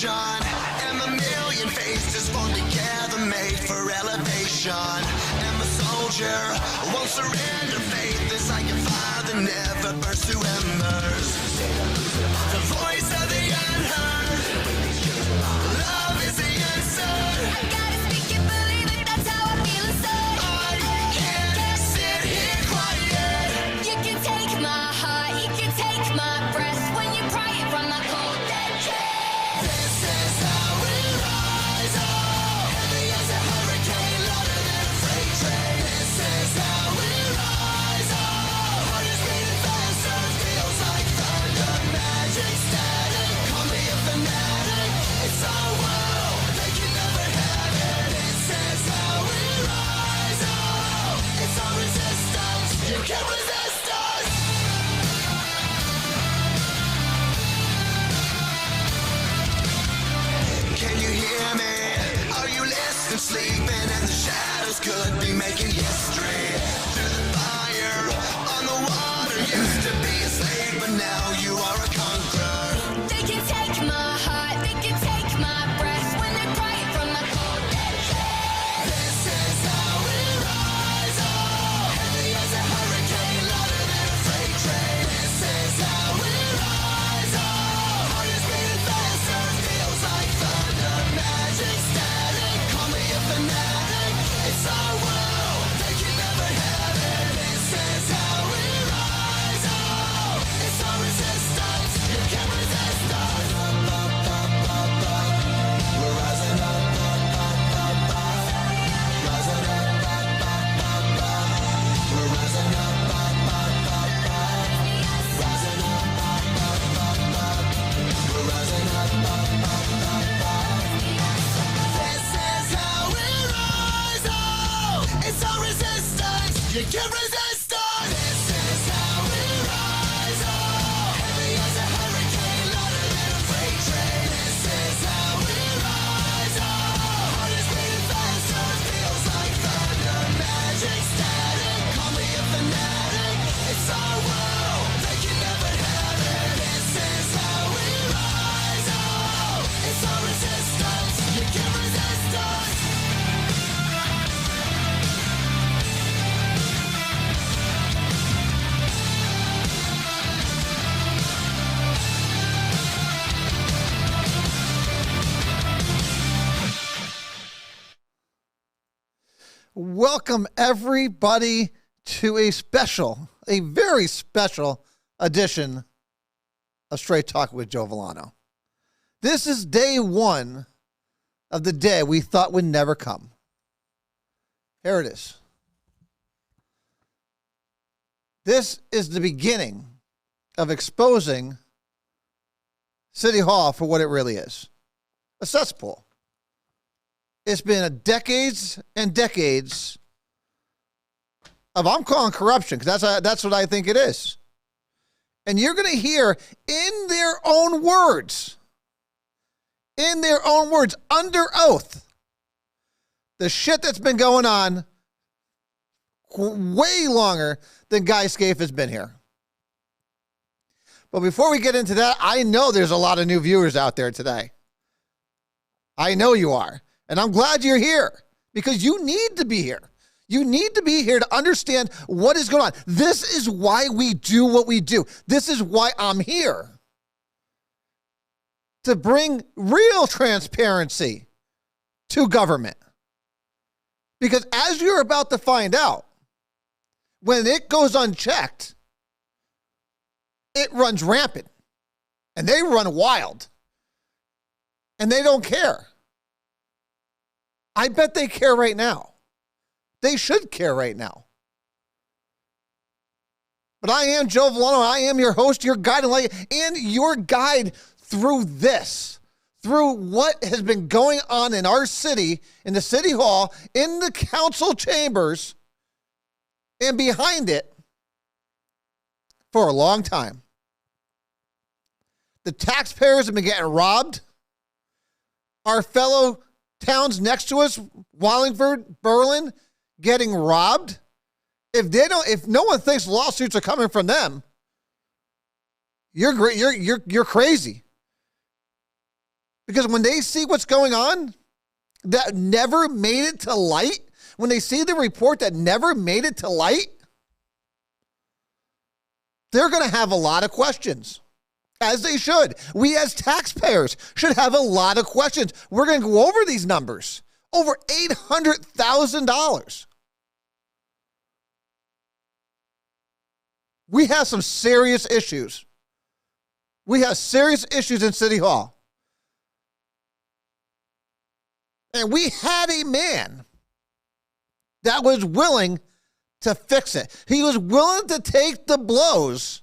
And a million faces formed together, made for elevation. And the soldier won't surrender faith. This I can find that never burns to embers. The voice of the unheard. Love is the answer. I gotta speak it, believe it, that's how I feel inside. I can't sit here quiet. You can take my heart, you can take my breath. When you pry it from my cold dead chest. This is how we rise up. Heavy as a hurricane, louder than a freight train. This is how we rise up. Heart is beating faster, feels like thunder. Magic static, call me a fanatic. It's our world, they can never have it. This is how we rise up. It's our resistance, you can't resist us. Can you hear me? Are you listening? Sleeping and the shadows could be making history. Through the fire, on the water. Used to be a slave, but now you are a conqueror. They can take my heart, they can take my breath. When they pry it from my cold dead chest. This is how we rise up. Heavy as a hurricane, louder than a freight train. This is how we rise up. Heart is beating faster, feels like thunder. Magic static, call me a fanatic. It's our world, they can never have it. This is how we rise up. It's our resistance, you can't resist us. We're rising up, rising up, we're rising up, rising up, we're rising up. This is how we rise up. It's our resistance, you can't resist us. This is how we rise up. Heavy as a hurricane, louder than a freight train. This is how we rise up. Heart is beating faster, feels like thunder. Magic static, call me a fanatic. It's our world, they can never have it. This is how we rise up. It's our resistance, you can't resist us. Welcome, everybody, to a special a very special edition of Straight Talk with Joe Vollano. This is day one of the day we thought would never come. Here it is. This is the beginning of exposing City Hall for what it really is. A cesspool. It's been decades and decades of, I'm calling corruption, because that's what I think it is. And you're going to hear in their own words, under oath, the shit that's been going on way longer than Guy Scaife has been here. But before we get into that, I know there's a lot of new viewers out there today. I know you are. And I'm glad you're here, because you need to be here. You need to be here to understand what is going on. This is why we do what we do. This is why I'm here. To bring real transparency to government. Because as you're about to find out, when it goes unchecked, it runs rampant. And they run wild. And they don't care. I bet they care right now. They should care right now. But I am Joe Vollano. I am your host, your guide, and your guide through this, through what has been going on in our city, in the city hall, in the council chambers, and behind it for a long time. The taxpayers have been getting robbed. Our fellow towns next to us, Wallingford, Berlin, getting robbed. If no one thinks lawsuits are coming from them, you're great. You're crazy. Because when they see what's going on that never made it to light, when they see the report that never made it to light, they're going to have a lot of questions. As they should. We as taxpayers should have a lot of questions. We're going to go over these numbers. Over $800,000. We have some serious issues. We have serious issues in City Hall. And we had a man that was willing to fix it. He was willing to take the blows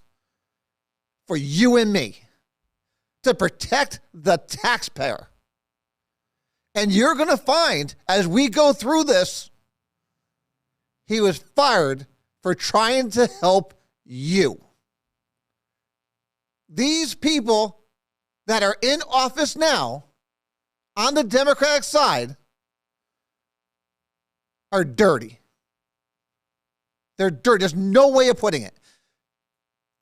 for you and me, to protect the taxpayer. And you're going to find, as we go through this, he was fired for trying to help you. These people that are in office now, on the Democratic side, are dirty. They're dirty. There's no way of putting it.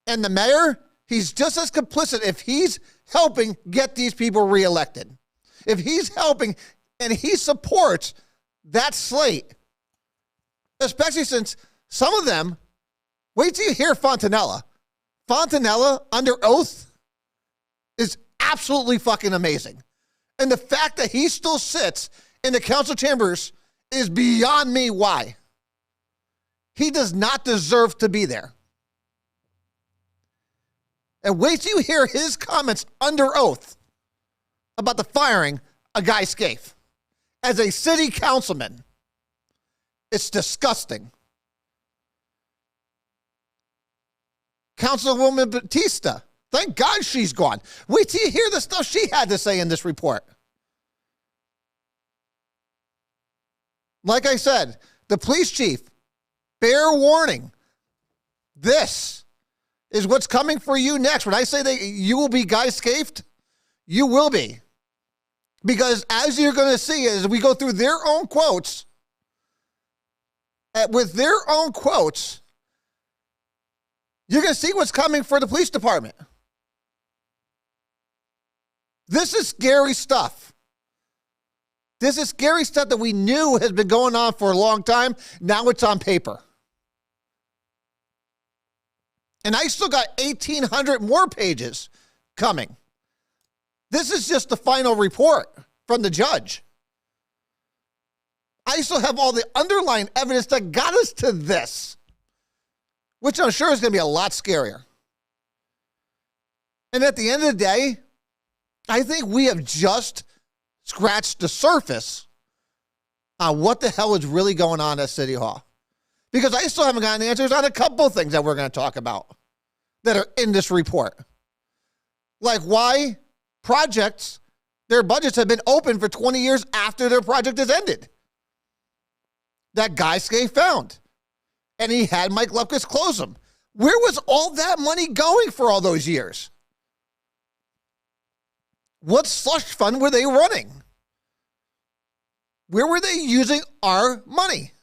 And the mayor, he's just as complicit if he's helping get these people reelected. If he's helping and he supports that slate, especially since some of them, wait till you hear Fontanella. Fontanella, under oath, is absolutely fucking amazing. And the fact that he still sits in the council chambers is beyond me why. He does not deserve to be there. And wait till you hear his comments under oath about the firing of Guy Scaife as a city councilman. It's disgusting. Councilwoman Batista, thank God she's gone. Wait till you hear the stuff she had to say in this report. Like I said, the police chief, bear warning. This is what's coming for you next. When I say that you will be Guy Scaife, you will be. Because as you're going to see as we go through their own quotes, with their own quotes, you're going to see what's coming for the police department. This is scary stuff. This is scary stuff that we knew has been going on for a long time. Now it's on paper. And I still got 1,800 more pages coming. This is just the final report from the judge. I still have all the underlying evidence that got us to this. which I'm sure is going to be a lot scarier. And at the end of the day, I think we have just scratched the surface on what the hell is really going on at City Hall. Because I still haven't gotten answers on a couple of things that we're going to talk about that are in this report. Like why projects, their budgets have been open for 20 years after their project has ended. That Guy Scaife found. And he had Mike Lupkus close them. Where was all that money going for all those years? What slush fund were they running? Where were they using our money?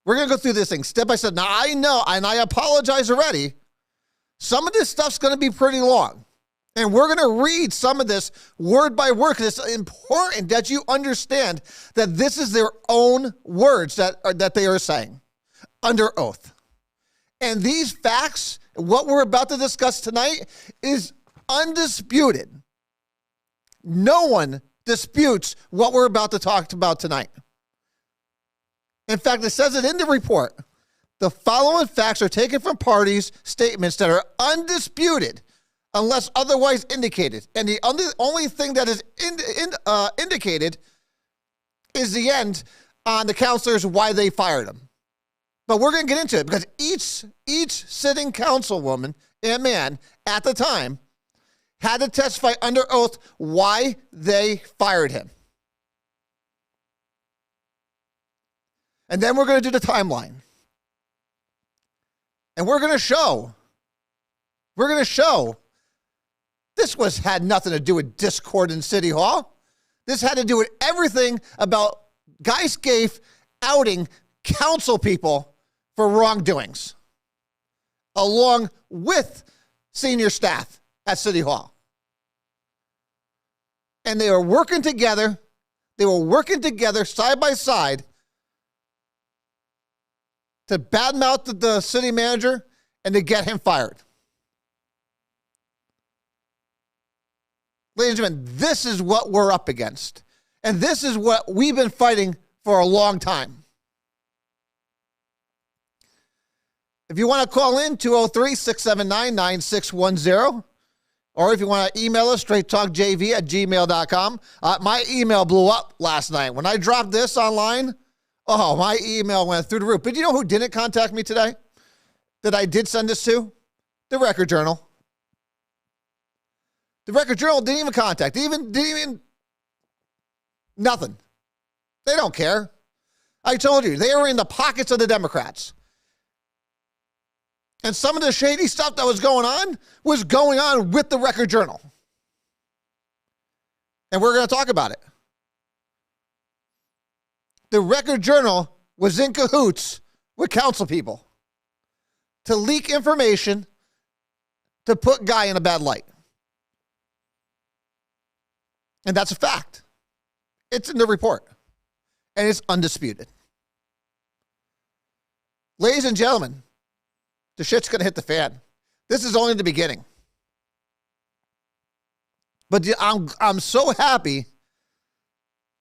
We're going to go through this thing step by step. Now, I know, and I apologize already, some of this stuff's going to be pretty long. And we're going to read some of this word by word because it's important that you understand that this is their own words that they are saying under oath. And these facts, what we're about to discuss tonight, is undisputed. No one disputes what we're about to talk about tonight. In fact, it says it in the report. The following facts are taken from parties' statements that are undisputed unless otherwise indicated. And the only thing that is indicated is the end on the counselors, why they fired them. But we're going to get into it because each sitting councilwoman and man at the time had to testify under oath why they fired him. And then we're going to do the timeline. And we're going to show this had nothing to do with discord in City Hall. This had to do with everything about Guy Scaife outing council people for wrongdoings, along with senior staff at City Hall. And they were working together. They were working together side by side to badmouth the city manager and to get him fired. Ladies and gentlemen, this is what we're up against. And this is what we've been fighting for a long time. If you want to call in, 203-679-9610. Or if you want to email us, straighttalkjv@gmail.com. My email blew up last night. When I dropped this online, my email went through the roof. But you know who didn't contact me today that I did send this to? The Record Journal. The Record Journal didn't even contact. Didn't even, nothing. They don't care. I told you, they were in the pockets of the Democrats. And some of the shady stuff that was going on with the Record Journal. And we're going to talk about it. The Record Journal was in cahoots with council people to leak information to put Guy in a bad light. And that's a fact. It's in the report. And it's undisputed. Ladies and gentlemen, the shit's going to hit the fan. This is only the beginning. But I'm so happy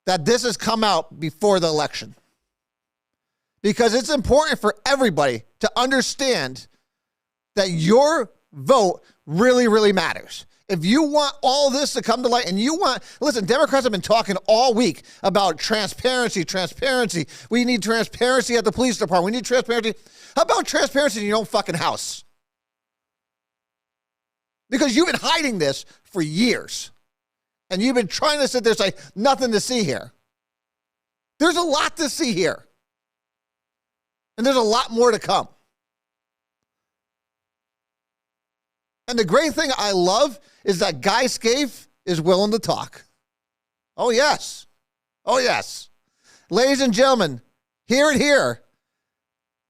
that this has come out before the election. Because it's important for everybody to understand that your vote really, really matters. If you want all this to come to light and listen, Democrats have been talking all week about transparency. We need transparency at the police department. We need transparency. How about transparency in your own fucking house? Because you've been hiding this for years. And you've been trying to sit there and say, nothing to see here. There's a lot to see here. And there's a lot more to come. And the great thing I love is that Guy Scaife is willing to talk. Oh, yes. Oh, yes. Ladies and gentlemen, hear it here.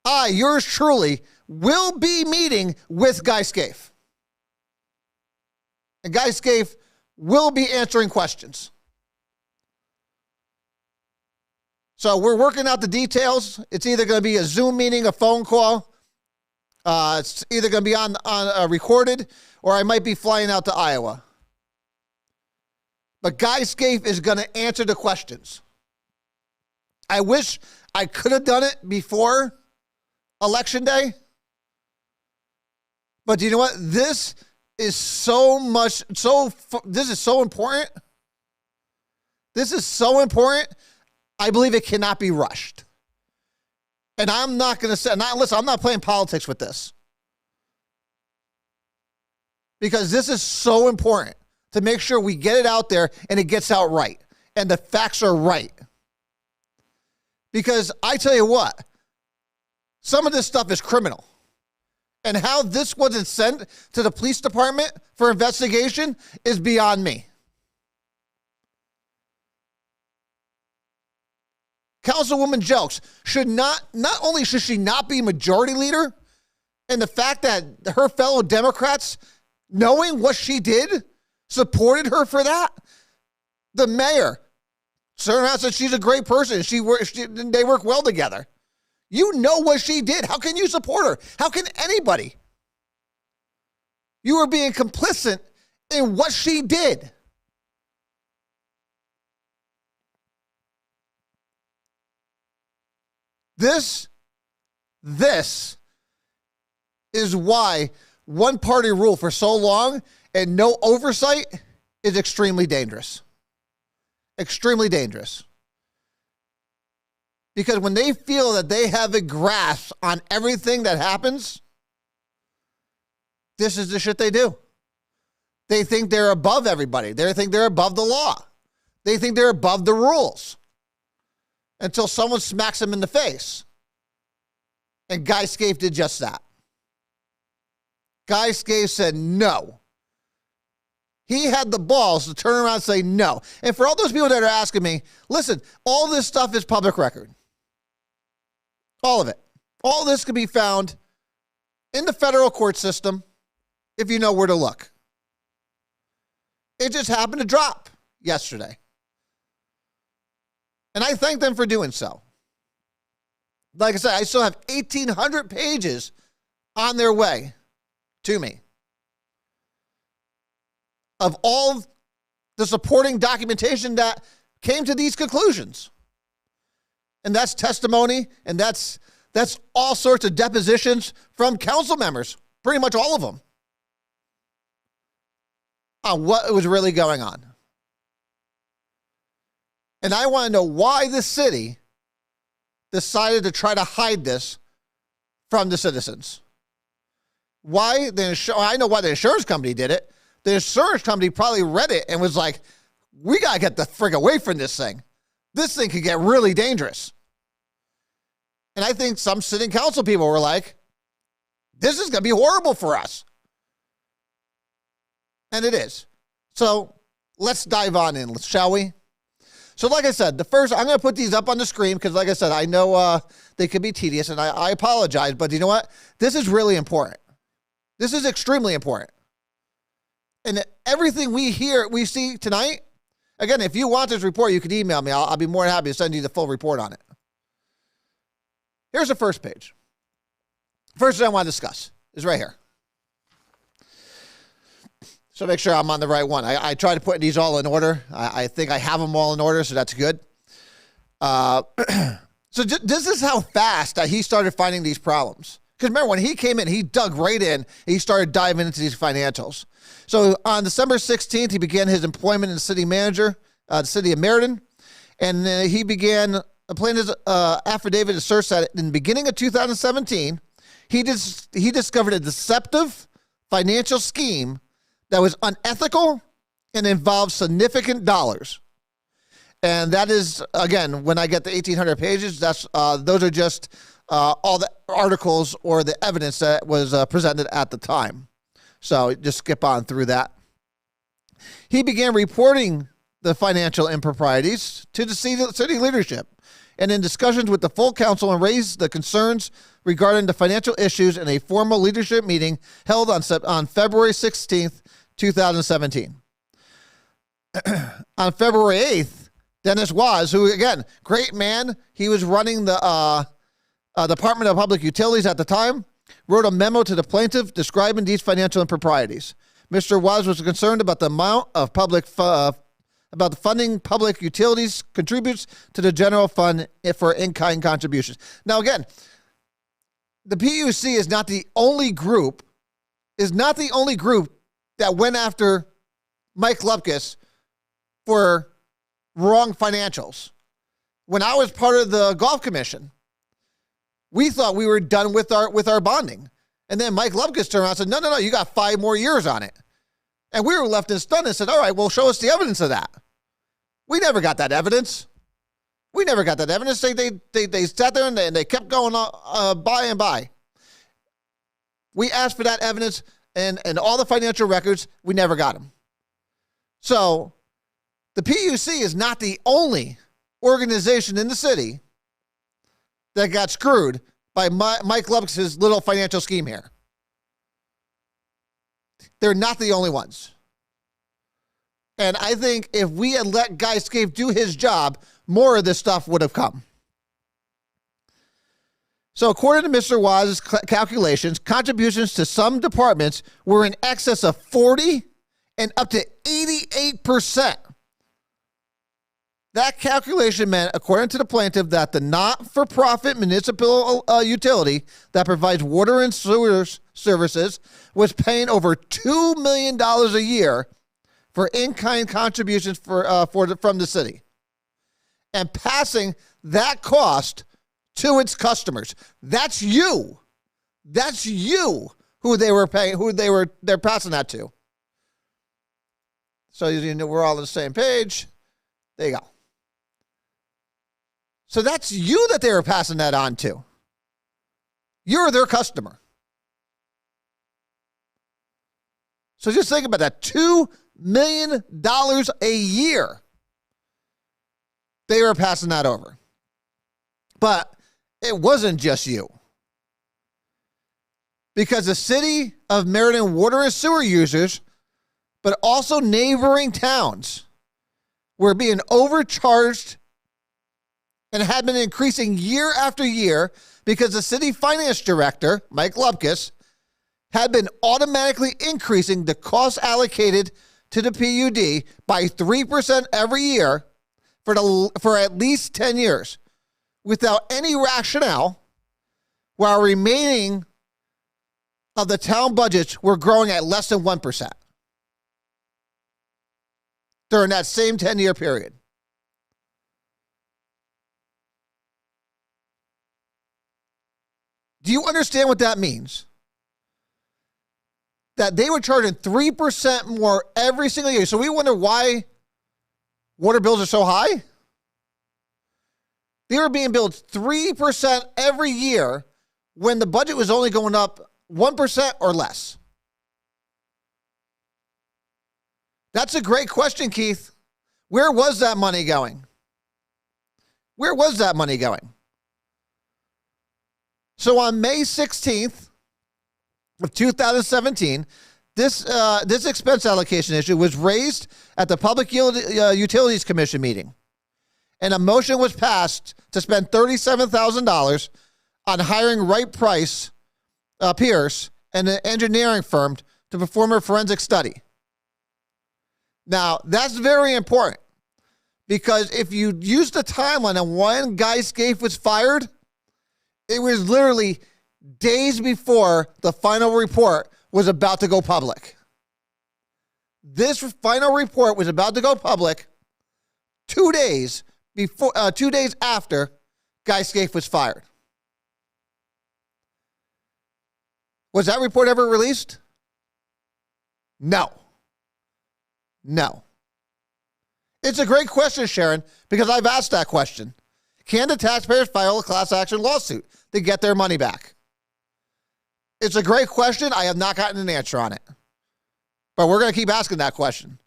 I, yours truly, will be meeting with Guy Scaife. And Guy Scaife will be answering questions. So we're working out the details. It's either going to be a Zoom meeting, a phone call. It's either going to be on recorded, or I might be flying out to Iowa. But Guy Scaife is going to answer the questions. I wish I could have done it before Election Day. But you know what? This is so important. This is so important. I believe it cannot be rushed. And I'm not going to say, listen, I'm not playing politics with this. Because this is so important to make sure we get it out there and it gets out right. And the facts are right. Because I tell you what, some of this stuff is criminal. And how this wasn't sent to the police department for investigation is beyond me. Councilwoman Jelks not only should she not be majority leader, and the fact that her fellow Democrats, knowing what she did, supported her for that. The mayor turned around and said she's a great person. They work well together. You know what she did. How can you support her? How can anybody? You were being complicit in what she did. This is why one-party rule for so long and no oversight is extremely dangerous. Extremely dangerous. Because when they feel that they have a grasp on everything that happens, this is the shit they do. They think they're above everybody. They think they're above the law. They think they're above the rules. Until someone smacks them in the face. And Guy Scaife did just that. Guy Scaife said no. He had the balls to turn around and say no. And for all those people that are asking me, listen, all this stuff is public record. All of it. All this can be found in the federal court system if you know where to look. It just happened to drop yesterday. And I thank them for doing so. Like I said, I still have 1,800 pages on their way to me of all the supporting documentation that came to these conclusions. And that's testimony, and that's all sorts of depositions from council members, pretty much all of them, on what was really going on. And I want to know why the city decided to try to hide this from the citizens. Why I know why the insurance company did it. The insurance company probably read it and was like, we got to get the frig away from this thing. This thing could get really dangerous. And I think some sitting council people were like, this is going to be horrible for us. And it is. So let's dive on in, shall we? So like I said, I'm going to put these up on the screen because like I said, I know they could be tedious and I apologize, but you know what? This is really important. This is extremely important. And everything we see tonight, again, if you want this report, you can email me. I'll be more than happy to send you the full report on it. Here's the first page. First thing I want to discuss is right here. So make sure I'm on the right one. I try to put these all in order. I think I have them all in order, so that's good. So this is how fast that he started finding these problems. Because remember, when he came in, he dug right in, and he started diving into these financials. So on December 16th, he began his employment as city manager, the city of Meriden, and he began applying his affidavit asserts that in the beginning of 2017, he discovered a deceptive financial scheme that was unethical and involved significant dollars. And that is, again, when I get the 1,800 pages, those are just all the articles or the evidence that was presented at the time. So just skip on through that. He began reporting the financial improprieties to the city leadership and in discussions with the full council and raised the concerns regarding the financial issues in a formal leadership meeting held on February 16th, 2017. On February 8th, Dennis Waz, who, again, great man, he was running the Department of Public Utilities at the time, wrote a memo to the plaintiff describing these financial improprieties. Mr. Waz was concerned about the amount of public about the funding public utilities contributes to the general fund for in-kind contributions. Now, again, the PUC is not the only group that went after Mike Lupkus for wrong financials. When I was part of the golf commission, we thought we were done with our bonding. And then Mike Lupkus turned around and said, no, you got 5 more years on it. And we were left in stun and said, all right, well, show us the evidence of that. We never got that evidence. They sat there and they kept going by and by. We asked for that evidence and all the financial records. We never got them. So the PUC is not the only organization in the city that got screwed by Mike Lupkus' little financial scheme here. They're not the only ones. And I think if we had let Guy Scaife do his job, more of this stuff would have come. So according to Mr. Waz's calculations, contributions to some departments were in excess of 40 and up to 88%. That calculation meant, according to the plaintiff, that the not-for-profit municipal utility that provides water and sewer services was paying over $2 million a year for in-kind contributions from the city and passing that cost to its customers. That's you. That's you who they were paying, they're passing that to. So you know, we're all on the same page. There you go. So that's you that they were passing that on to. You're their customer. So just think about that. $2 million a year. They were passing that over. But it wasn't just you. Because the city of Meriden water and sewer users, but also neighboring towns, were being overcharged and had been increasing year after year because the city finance director, Mike Lupkus, had been automatically increasing the cost allocated to the PUD by 3% every year for at least 10 years without any rationale, while remaining of the town budgets were growing at less than 1% during that same 10-year period. Do you understand what that means? That they were charging 3% more every single year. So we wonder why water bills are so high. They were being billed 3% every year when the budget was only going up 1% or less. That's a great question, Keith. Where was that money going? Where was that money going? So on May 16th of 2017, this expense allocation issue was raised at the Public Utilities Commission meeting, and a motion was passed to spend $37,000 on hiring Wright Price Pierce and an engineering firm to perform a forensic study. Now, that's very important because if you use the timeline on when Guy Scaife was fired, it was literally days before the final report was about to go public. This final report was about to go public 2 days after Guy Scaife was fired. Was that report ever released? No. It's a great question, Sharon, because I've asked that question. Can the taxpayers file a class action lawsuit to get their money back? It's a great question. I have not gotten an answer on it. But we're going to keep asking that question.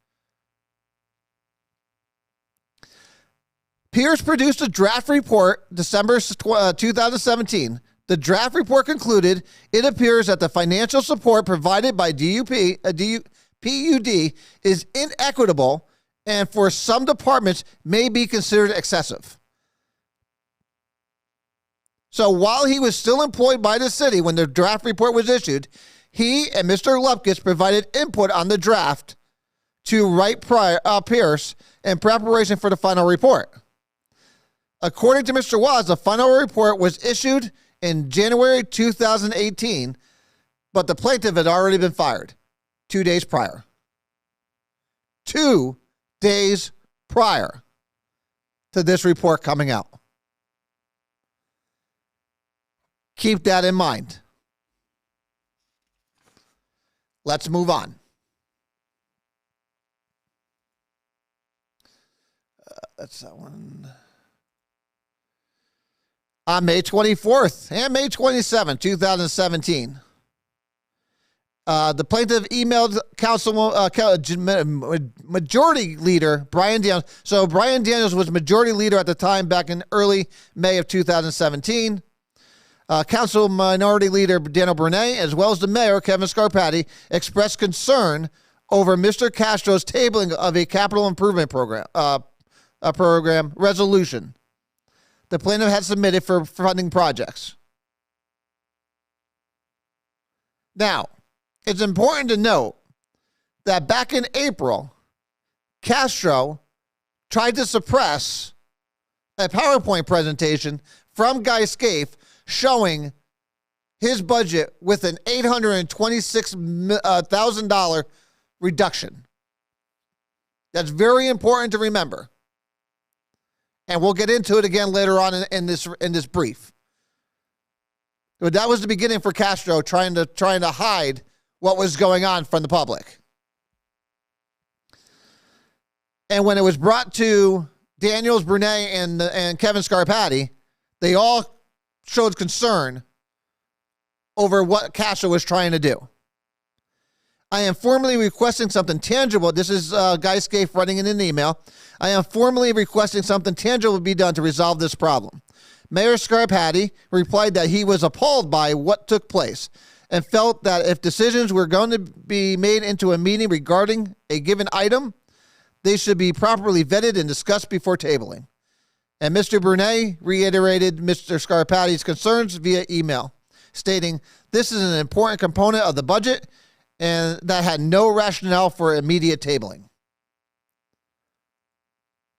Pierce produced a draft report December 2017. The draft report concluded, it appears that the financial support provided by PUD is inequitable and for some departments may be considered excessive. So while he was still employed by the city when the draft report was issued, he and Mr. Lupkus provided input on the draft to Wright Pierce in preparation for the final report. According to Mr. Waz, the final report was issued in January 2018, but the plaintiff had already been fired 2 days prior. 2 days prior to this report coming out. Keep that in mind. Let's move on. That's that one. On May 24th and May 27th, 2017, the plaintiff emailed Majority Leader Brian Daniels. So Brian Daniels was Majority Leader at the time back in early May of 2017. Council Minority Leader Daniel Bernay, as well as the Mayor, Kevin Scarpati, expressed concern over Mr. Castro's tabling of a capital improvement program resolution the plaintiff had submitted for funding projects. Now, it's important to note that back in April, Castro tried to suppress a PowerPoint presentation from Guy Scaife showing his budget with an $826,000 reduction. That's very important to remember. And we'll get into it again later on in this brief. But that was the beginning for Castro trying to hide what was going on from the public. And when it was brought to Daniels, Brunet, and Kevin Scarpati, they all showed concern over what Castro was trying to do. I am formally requesting something tangible. This is Guy Scaife writing in an email. I am formally requesting something tangible be done to resolve this problem. Mayor Scarpati replied that he was appalled by what took place and felt that if decisions were going to be made into a meeting regarding a given item, they should be properly vetted and discussed before tabling. And Mr. Brunet reiterated Mr. Scarpati's concerns via email, stating this is an important component of the budget and that had no rationale for immediate tabling.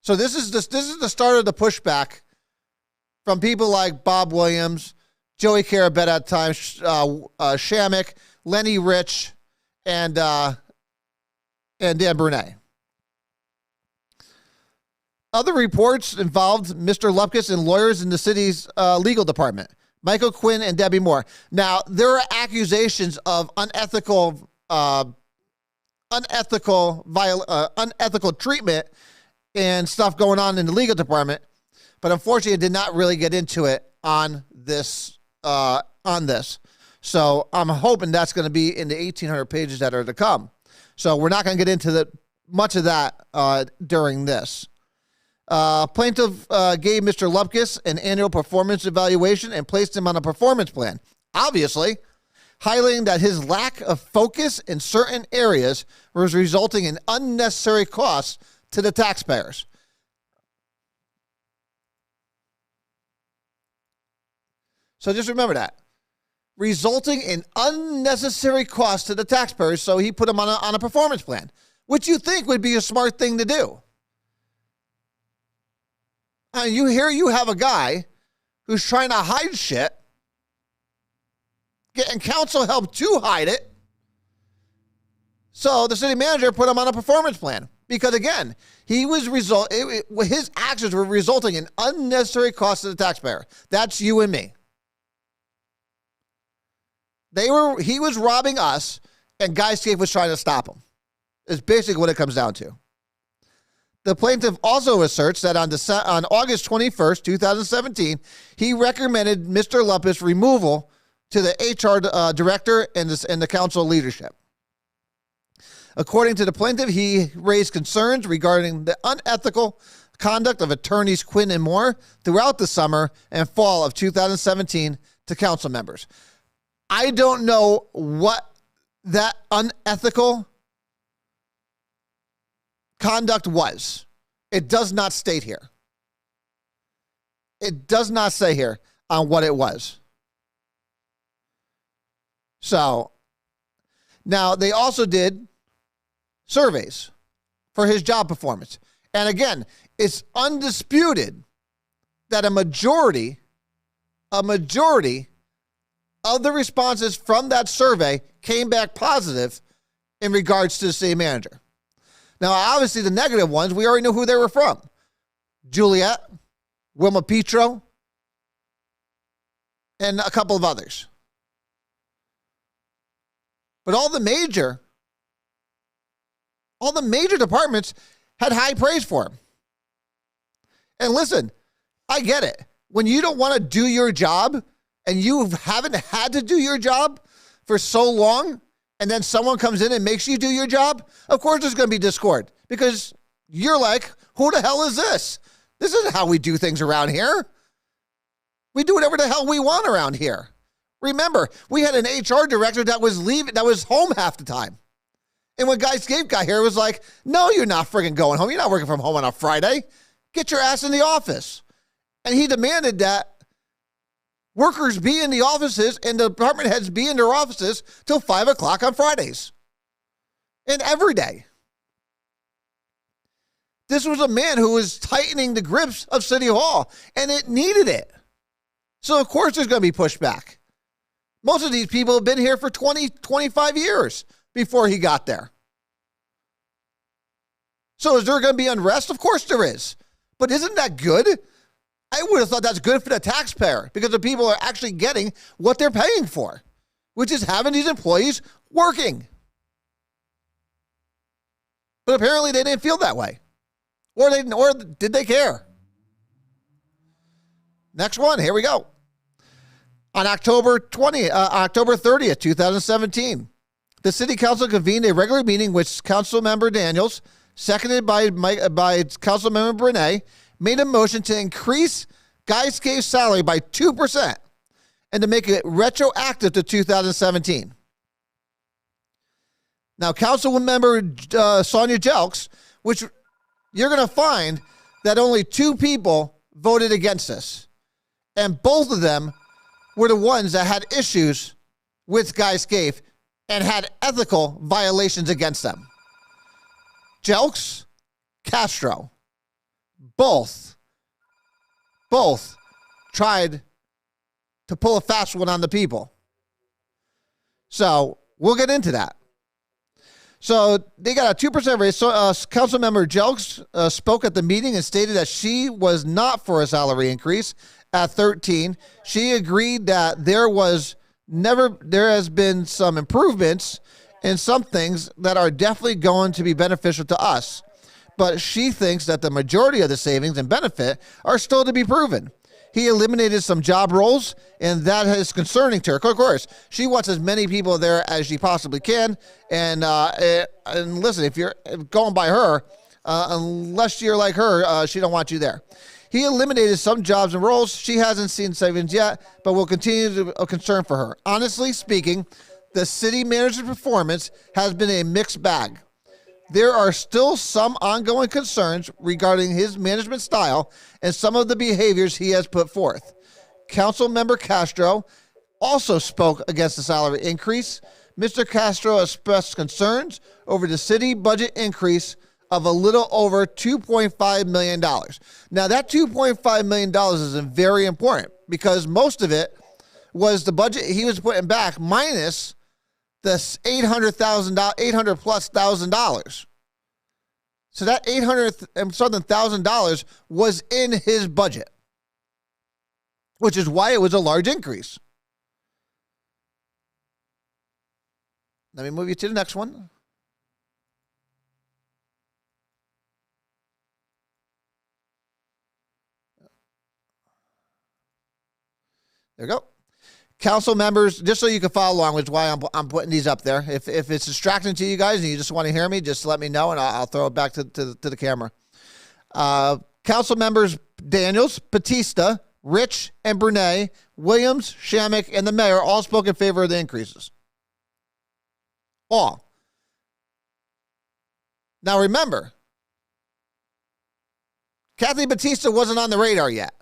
So this is the start of the pushback from people like Bob Williams, Joey Carabetta at times, Shamik, Lenny Rich, and Dan Brunet. Other reports involved Mr. Lupkus and lawyers in the city's legal department, Michael Quinn and Debbie Moore. Now, there are accusations of unethical treatment and stuff going on in the legal department, but unfortunately, it did not really get into it on this. So I'm hoping that's going to be in the 1,800 pages that are to come. So we're not going to get into much of that during this. Plaintiff gave Mr. Lupkus an annual performance evaluation and placed him on a performance plan, obviously highlighting that his lack of focus in certain areas was resulting in unnecessary costs to the taxpayers. So just remember that. Resulting in unnecessary costs to the taxpayers, so he put him on a performance plan, which you think would be a smart thing to do. You have a guy who's trying to hide shit, getting council help to hide it. So the city manager put him on a performance plan because, again, his actions were resulting in unnecessary costs to the taxpayer. That's you and me. He was robbing us, and Guy Scaife was trying to stop him. Is basically what it comes down to. The plaintiff also asserts that on August 21st, 2017, he recommended Mr. Lupkus' removal to the HR director and the council leadership. According to the plaintiff, he raised concerns regarding the unethical conduct of attorneys Quinn and Moore throughout the summer and fall of 2017 to council members. I don't know what that unethical conduct was. It does not state here. It does not say here on what it was. So, now they also did surveys for his job performance. And again, it's undisputed that a majority of the responses from that survey came back positive in regards to the city manager. Now, obviously, the negative ones, we already know who they were from. Juliet, Wilma Petro, and a couple of others. But all the major departments had high praise for him. And listen, I get it. When you don't want to do your job and you haven't had to do your job for so long, and then someone comes in and makes you do your job, of course there's going to be discord because you're like, who the hell is this? This isn't how we do things around here. We do whatever the hell we want around here. Remember, we had an HR director that was home half the time. And when Guy Scape got here, it was like, no, you're not friggin' going home. You're not working from home on a Friday. Get your ass in the office. And he demanded that workers be in the offices and the department heads be in their offices till 5 o'clock on Fridays. And every day. This was a man who was tightening the grips of City Hall, and it needed it. So, of course, there's going to be pushback. Most of these people have been here for 20, 25 years before he got there. So is there going to be unrest? Of course there is. But isn't that good? I would have thought that's good for the taxpayer because the people are actually getting what they're paying for, which is having these employees working. But apparently they didn't feel that way. Or did they care? Next one, here we go. On October 30th, 2017, the City Council convened a regular meeting which Councilmember Daniels, seconded by Councilmember Brené, made a motion to increase Guy Scape's salary by 2% and to make it retroactive to 2017. Now, Councilmember Sonia Jelks, which you're going to find that only 2 people voted against this, and both of them were the ones that had issues with Guy Scape and had ethical violations against them. Jelks, Castro, both tried to pull a fast one on the people. So we'll get into that. So they got a 2% raise. So Councilmember Jelks spoke at the meeting and stated that she was not for a salary increase at 13. She agreed that there has been some improvements in some things that are definitely going to be beneficial to us. But she thinks that the majority of the savings and benefit are still to be proven. He eliminated some job roles, and that is concerning to her. Of course, she wants as many people there as she possibly can. And listen, if you're going by her, unless you're like her, she don't want you there. He eliminated some jobs and roles. She hasn't seen savings yet, but will continue to be a concern for her. Honestly speaking, the city manager's performance has been a mixed bag. There are still some ongoing concerns regarding his management style and some of the behaviors he has put forth. Councilmember Castro also spoke against the salary increase. Mr. Castro expressed concerns over the city budget increase of a little over $2.5 million. Now, that $2.5 million is very important because most of it was the budget he was putting back minus the $800,000. So that $800 and something $1,000 was in his budget, which is why it was a large increase. Let me move you to the next one. There we go. Council members, just so you can follow along, which is why I'm putting these up there. If it's distracting to you guys and you just want to hear me, just let me know and I'll throw it back to the camera. Council members Daniels, Batista, Rich, and Brené, Williams, Shamik, and the mayor all spoke in favor of the increases. All. Now remember, Kathy Batista wasn't on the radar yet.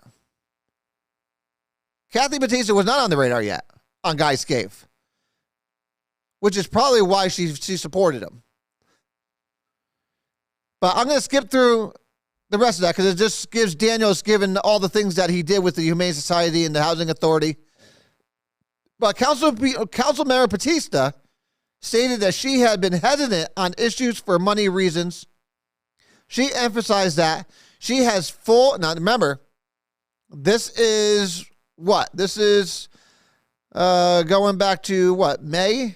Kathy Batista was not on the radar yet on Guy Scape, which is probably why she supported him. But I'm going to skip through the rest of that because it just gives Daniels, given all the things that he did with the Humane Society and the Housing Authority. But Councilmember Batista stated that she had been hesitant on issues for money reasons. She emphasized that she has now remember, this is what? This is going back to what, May?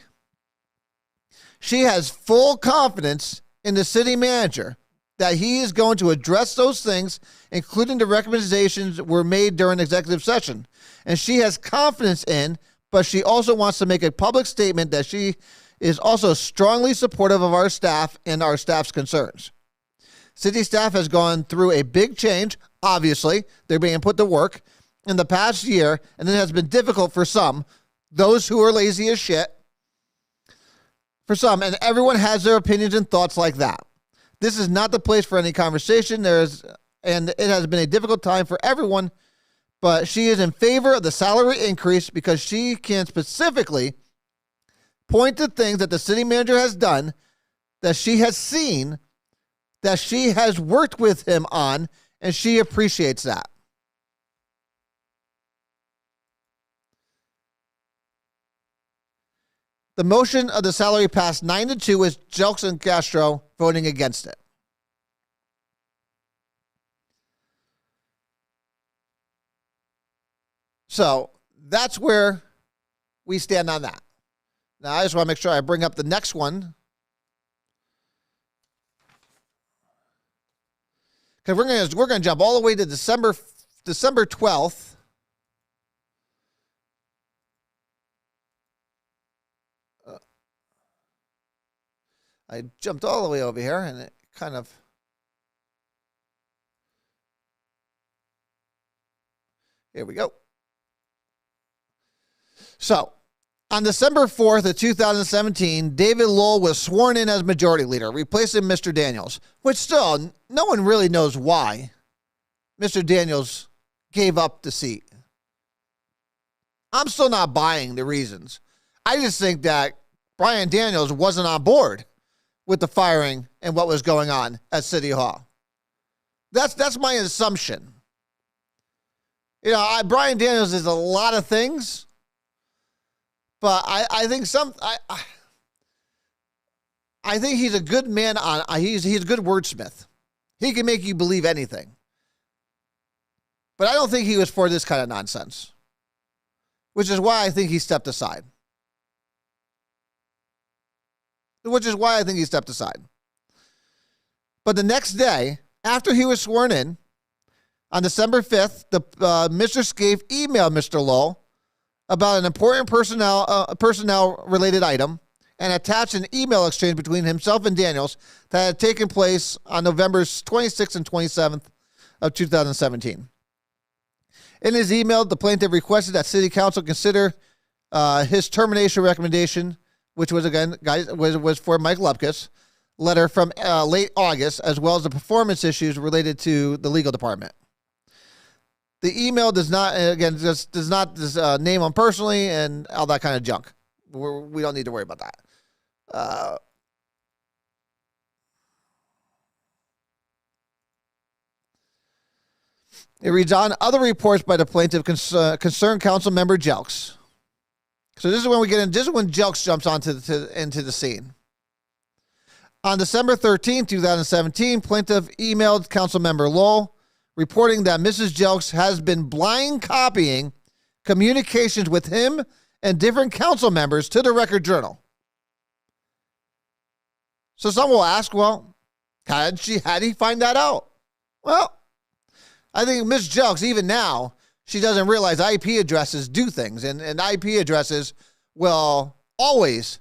She has full confidence in the city manager that he is going to address those things, including the recommendations were made during executive session. And she has confidence in, but she also wants to make a public statement that she is also strongly supportive of our staff and our staff's concerns. City staff has gone through a big change. Obviously, they're being put to work in the past year, and it has been difficult for some, those who are lazy as shit, for some, and everyone has their opinions and thoughts like that. This is not the place for any conversation. And it has been a difficult time for everyone, but she is in favor of the salary increase because she can specifically point to things that the city manager has done, that she has seen, that she has worked with him on, and she appreciates that. The motion of the salary passed 9-2 with Jelks and Castro voting against it. So that's where we stand on that. Now, I just want to make sure I bring up the next one. Because we're going to jump all the way to December 12th. I jumped all the way over here, and it kind of... Here we go. So, on December 4th of 2017, David Lowell was sworn in as majority leader, replacing Mr. Daniels, which still, no one really knows why Mr. Daniels gave up the seat. I'm still not buying the reasons. I just think that Brian Daniels wasn't on board with the firing and what was going on at City Hall. That's my assumption. You know, Brian Daniels is a lot of things, but I think I think he's a good man he's a good wordsmith. He can make you believe anything. But I don't think he was for this kind of nonsense, which is why I think he stepped aside. But the next day, after he was sworn in, on December 5th, Mr. Scaife emailed Mr. Lowell about an important personnel-related item and attached an email exchange between himself and Daniels that had taken place on November 26th and 27th of 2017. In his email, the plaintiff requested that City Council consider his termination recommendation, which was, again, guys, was for Mike Lupkus, letter from late August, as well as the performance issues related to the legal department. The email does not name him personally and all that kind of junk. We don't need to worry about that. It reads on, other reports by the plaintiff concern council member Jelks. So this is when we get in. This is when Jelks jumps into the scene. On December 13, 2017, plaintiff emailed Councilmember Lowell reporting that Mrs. Jelks has been blind copying communications with him and different council members to the Record Journal. So some will ask, well, how did he find that out? Well, I think Ms. Jelks, even now, she doesn't realize IP addresses do things, and IP addresses will always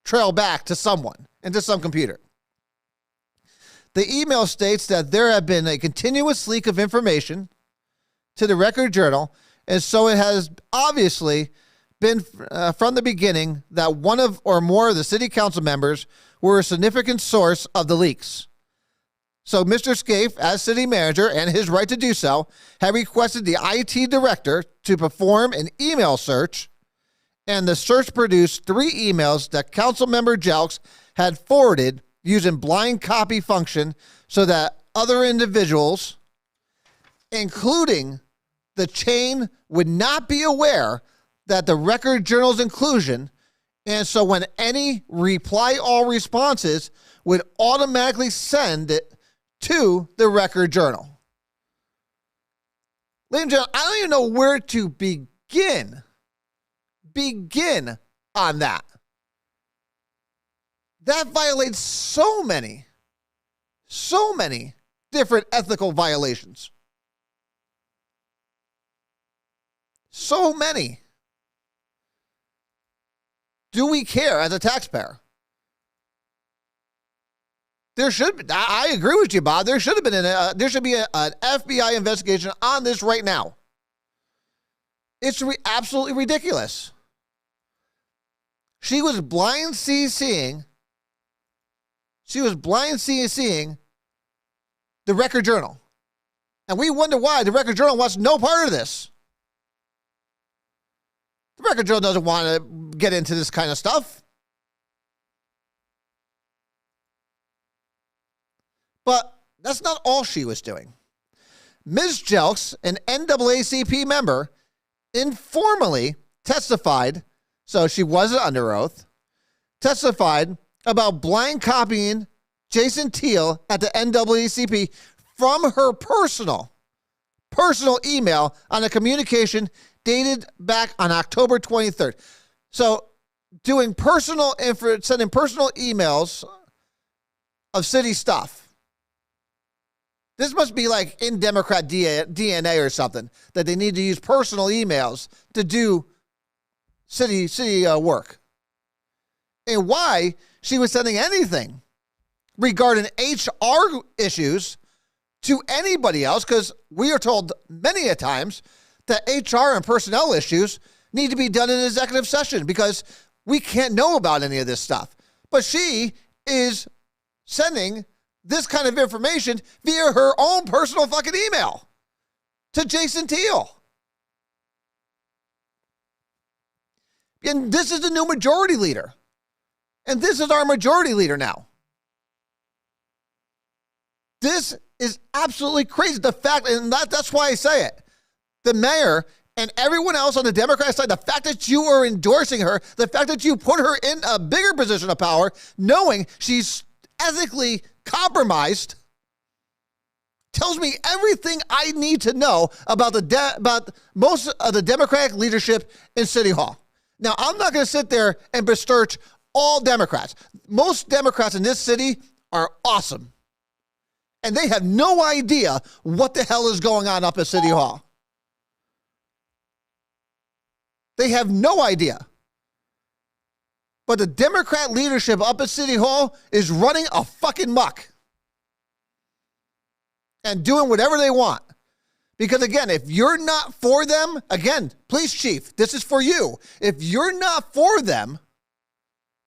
trail back to someone and to some computer. The email states that there have been a continuous leak of information to the Record Journal, and so it has obviously been from the beginning that one of or more of the city council members were a significant source of the leaks. So Mr. Scaife, as city manager, and his right to do so, have requested the IT director to perform an email search, and the search produced 3 emails that Councilmember Jelks had forwarded using blind copy function so that other individuals, including the chain, would not be aware that the Record Journal's inclusion, and so when any reply all responses would automatically send it to the Record Journal. Ladies and gentlemen, I don't even know where to begin on that. That violates so many different ethical violations. So many. Do we care as a taxpayer? There should be, I agree with you, Bob. There should have been there should be an FBI investigation on this right now. It's absolutely ridiculous. She was blind CCing. She was blind CCing the Record Journal. And we wonder why the Record Journal wants no part of this. The Record Journal doesn't want to get into this kind of stuff. But that's not all she was doing. Ms. Jelks, an NAACP member, informally testified, so she wasn't under oath, testified about blind copying Jason Teal at the NAACP from her personal email on a communication dated back on October 23rd. So sending personal emails of city stuff. This must be like in Democrat DNA or something, that they need to use personal emails to do city work. And why she was sending anything regarding HR issues to anybody else, because we are told many a times that HR and personnel issues need to be done in executive session because we can't know about any of this stuff. But she is sending this kind of information via her own personal fucking email to Jason Teal. And this is the new majority leader. And this is our majority leader now. This is absolutely crazy. The fact, and that's why I say it. The mayor and everyone else on the Democrat side, the fact that you are endorsing her, the fact that you put her in a bigger position of power, knowing she's ethically compromised, tells me everything I need to know about about most of the Democratic leadership in City Hall. Now, I'm not going to sit there and besmirch all Democrats. Most Democrats in this city are awesome. And they have no idea what the hell is going on up at City Hall. They have no idea. But the Democrat leadership up at City Hall is running a fucking muck and doing whatever they want. Because again, if you're not for them, again, police chief, this is for you. If you're not for them,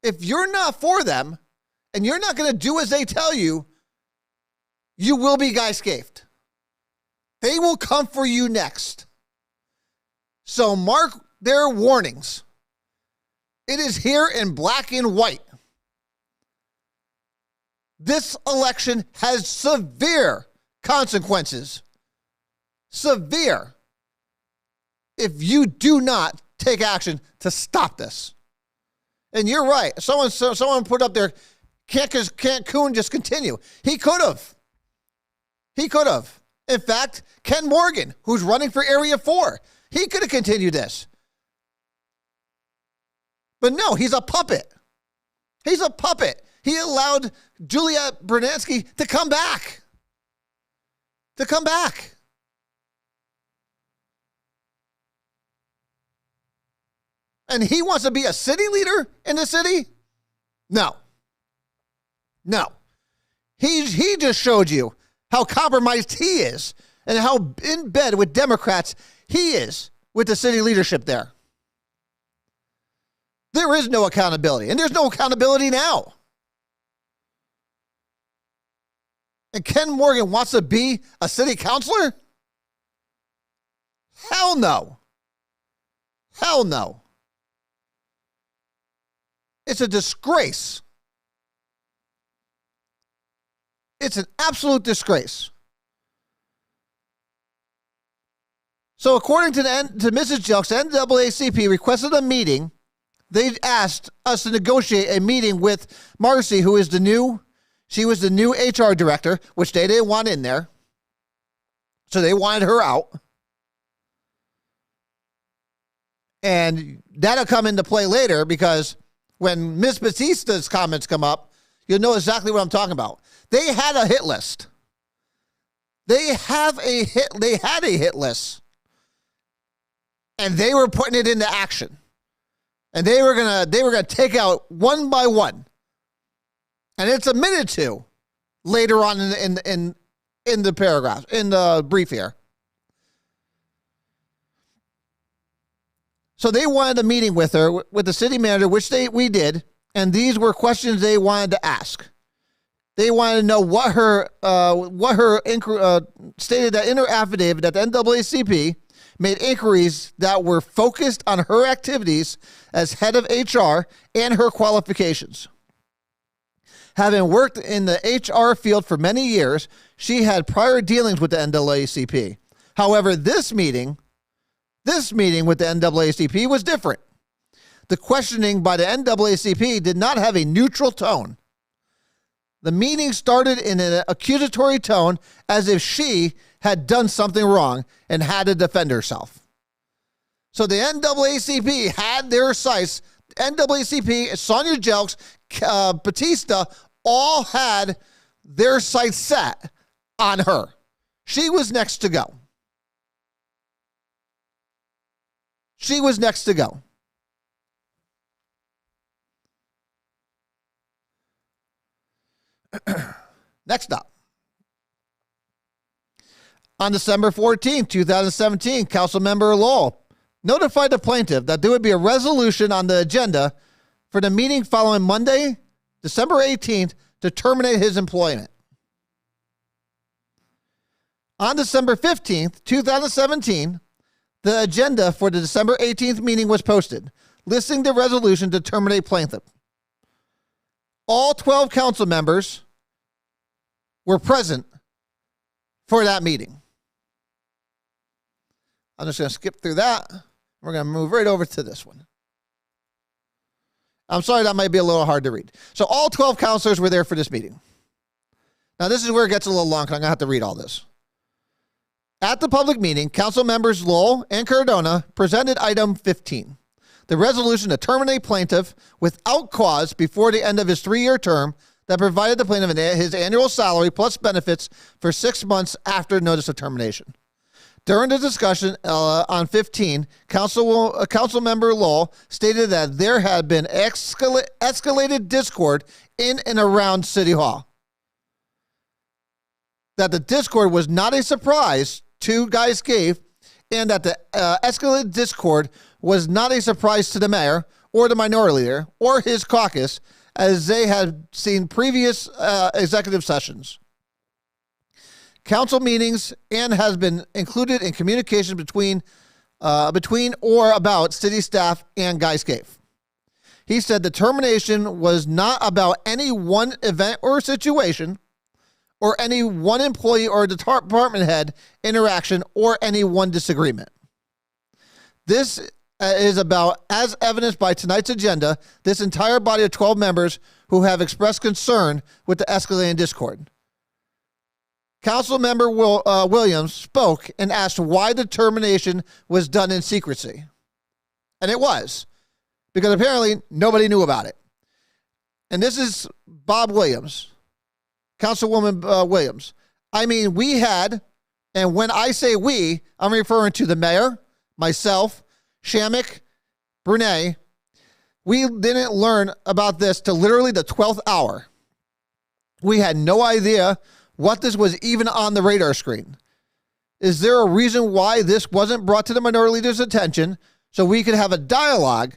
and you're not going to do as they tell you, you will be guy-scaped. They will come for you next. So mark their warnings. It is here in black and white. This election has severe consequences. Severe. If you do not take action to stop this. And you're right. Someone put up there, can't Coon just continue? He could have. In fact, Ken Morgan, who's running for Area 4, he could have continued this. But no, he's a puppet. He allowed Juliette Bernansky to come back. And he wants to be a city leader in the city? No. He just showed you how compromised he is and how in bed with Democrats he is with the city leadership there. There is no accountability, and there's no accountability now. And Ken Morgan wants to be a city councilor? Hell no. It's a disgrace. It's an absolute disgrace. So according to Mrs. Jelks, the NAACP requested a meeting. They asked us to negotiate a meeting with Marcy, who is she was the new HR director, which they didn't want in there. So they wanted her out. And that'll come into play later because when Ms. Batista's comments come up, you'll know exactly what I'm talking about. They had a hit list. They had a hit list. And they were putting it into action. And they were gonna take out one by one. And it's admitted to later on in the paragraph, in the brief here. So they wanted a meeting with her, with the city manager, which we did, and these were questions they wanted to ask. They wanted to know what her stated that in her affidavit that the NAACP made inquiries that were focused on her activities as head of HR and her qualifications. Having worked in the HR field for many years, she had prior dealings with the NAACP. However, this meeting with the NAACP was different. The questioning by the NAACP did not have a neutral tone. The meeting started in an accusatory tone as if she had done something wrong and had to defend herself. So the NAACP had their sights. NAACP, Sonia Jelks, Batista, all had their sights set on her. She was next to go. She was next to go. Next up. On December 14, 2017, Councilmember Lowell notified the plaintiff that there would be a resolution on the agenda for the meeting following Monday, December 18th, to terminate his employment. On December 15th, 2017, the agenda for the December 18th meeting was posted, listing the resolution to terminate plaintiff. All 12 council members were present for that meeting. I'm just going to skip through that. We're going to move right over to this one. I'm sorry, that might be a little hard to read. So all 12 counselors were there for this meeting. Now, this is where it gets a little long because I'm going to have to read all this. At the public meeting, council members Lowell and Cardona presented item 15, the resolution to terminate plaintiff without cause before the end of his 3-year term that provided the plaintiff his annual salary plus benefits for 6 months after notice of termination. During the discussion on 15, council member Lowell stated that there had been escalated discord in and around City Hall. That the discord was not a surprise to Guy Scaife, and that the escalated discord was not a surprise to the mayor or the minority leader or his caucus, as they had seen previous executive sessions, council meetings, and has been included in communications between or about city staff and Guy Scaife. He said the termination was not about any one event or situation, or any one employee or department head interaction, or any one disagreement. This is about, as evidenced by tonight's agenda, this entire body of 12 members who have expressed concern with the escalating discord. Council member Williams spoke and asked why the termination was done in secrecy. And it was, because apparently nobody knew about it. And this is Bob Williams, Councilwoman Williams. I mean, we had, and when I say we, I'm referring to the mayor, myself, Shamik, Brunei. We didn't learn about this till literally the 12th hour. We had no idea what this was even on the radar screen. Is there a reason why this wasn't brought to the minority leader's attention so we could have a dialogue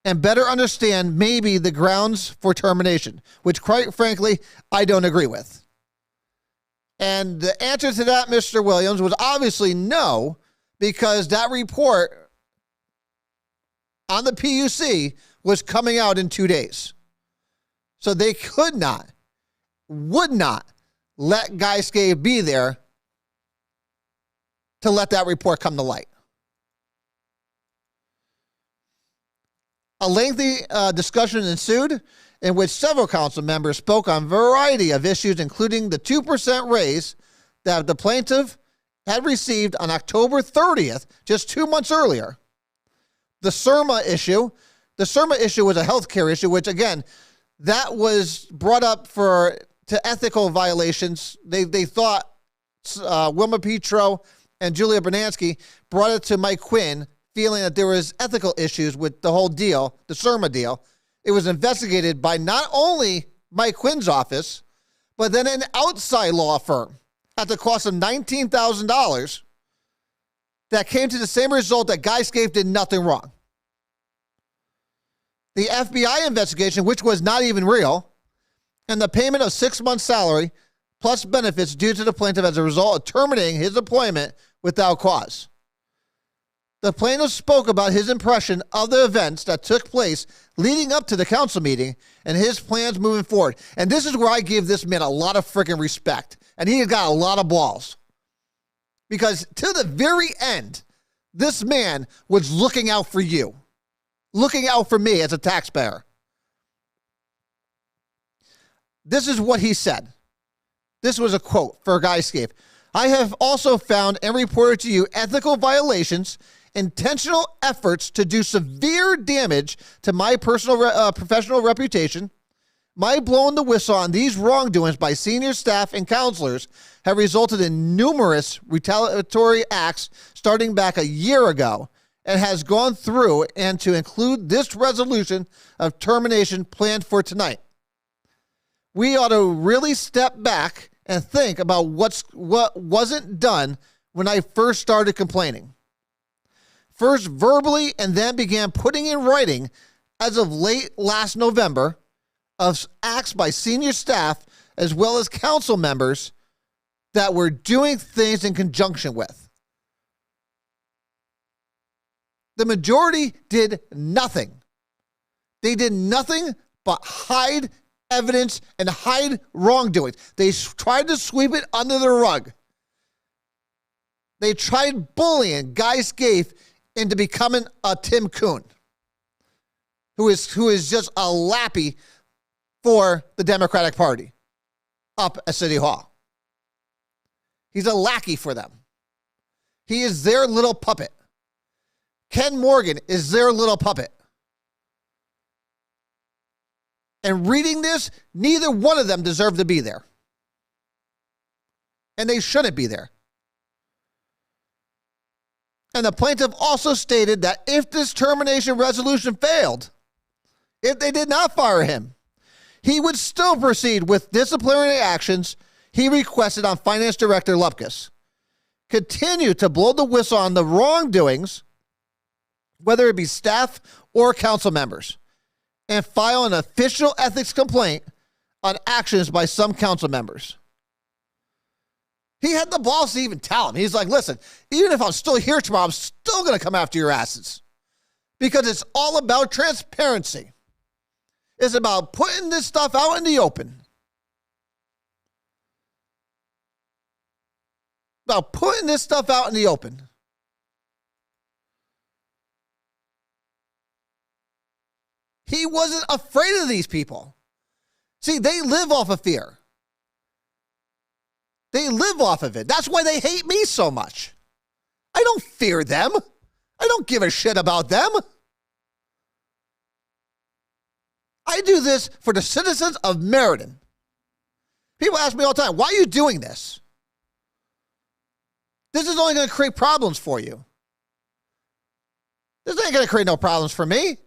and better understand maybe the grounds for termination, which quite frankly, I don't agree with? And the answer to that, Mr. Williams, was obviously no, because that report on the PUC was coming out in 2 days. So they could not, would not let Guy Scave be there to let that report come to light. A lengthy discussion ensued in which several council members spoke on a variety of issues, including the 2% raise that the plaintiff had received on October 30th, just 2 months earlier. The SERMA issue was a healthcare issue, which again, that was brought up to ethical violations. They thought Wilma Petro and Julia Bernansky brought it to Mike Quinn, feeling that there was ethical issues with the whole deal, the SERMA deal. It was investigated by not only Mike Quinn's office, but then an outside law firm at the cost of $19,000 that came to the same result that Guy Scaife did nothing wrong. The FBI investigation, which was not even real, and the payment of 6 months' salary plus benefits due to the plaintiff as a result of terminating his employment without cause. The plaintiff spoke about his impression of the events that took place leading up to the council meeting and his plans moving forward. And this is where I give this man a lot of freaking respect. And he got a lot of balls. Because to the very end, this man was looking out for you. Looking out for me as a taxpayer. This is what he said. This was a quote for Guy Scaife. I have also found and reported to you ethical violations, intentional efforts to do severe damage to my personal professional reputation. My blowing the whistle on these wrongdoings by senior staff and counselors have resulted in numerous retaliatory acts starting back a year ago and has gone through and to include this resolution of termination planned for tonight. We ought to really step back and think about what wasn't done when I first started complaining. First verbally and then began putting in writing as of late last November of acts by senior staff as well as council members that were doing things in conjunction with. The majority did nothing. They did nothing but hide evidence and hide wrongdoings. They tried to sweep it under the rug. They tried bullying Guy Scaife into becoming a Tim Kuhn, who is just a lappy for the Democratic Party up at City Hall. He's a lackey for them. He is their little puppet. Ken Morgan is their little puppet. And reading this, neither one of them deserve to be there. And they shouldn't be there. And the plaintiff also stated that if this termination resolution failed, if they did not fire him, he would still proceed with disciplinary actions he requested on Finance Director Lupkus, continue to blow the whistle on the wrongdoings, whether it be staff or council members, and file an official ethics complaint on actions by some council members. He had the balls to even tell him. He's like, listen, even if I'm still here tomorrow, I'm still going to come after your asses. Because it's all about transparency. It's about putting this stuff out in the open. About putting this stuff out in the open. He wasn't afraid of these people. See, they live off of fear. They live off of it. That's why they hate me so much. I don't fear them. I don't give a shit about them. I do this for the citizens of Meriden. People ask me all the time, why are you doing this? This is only going to create problems for you. This ain't going to create no problems for me.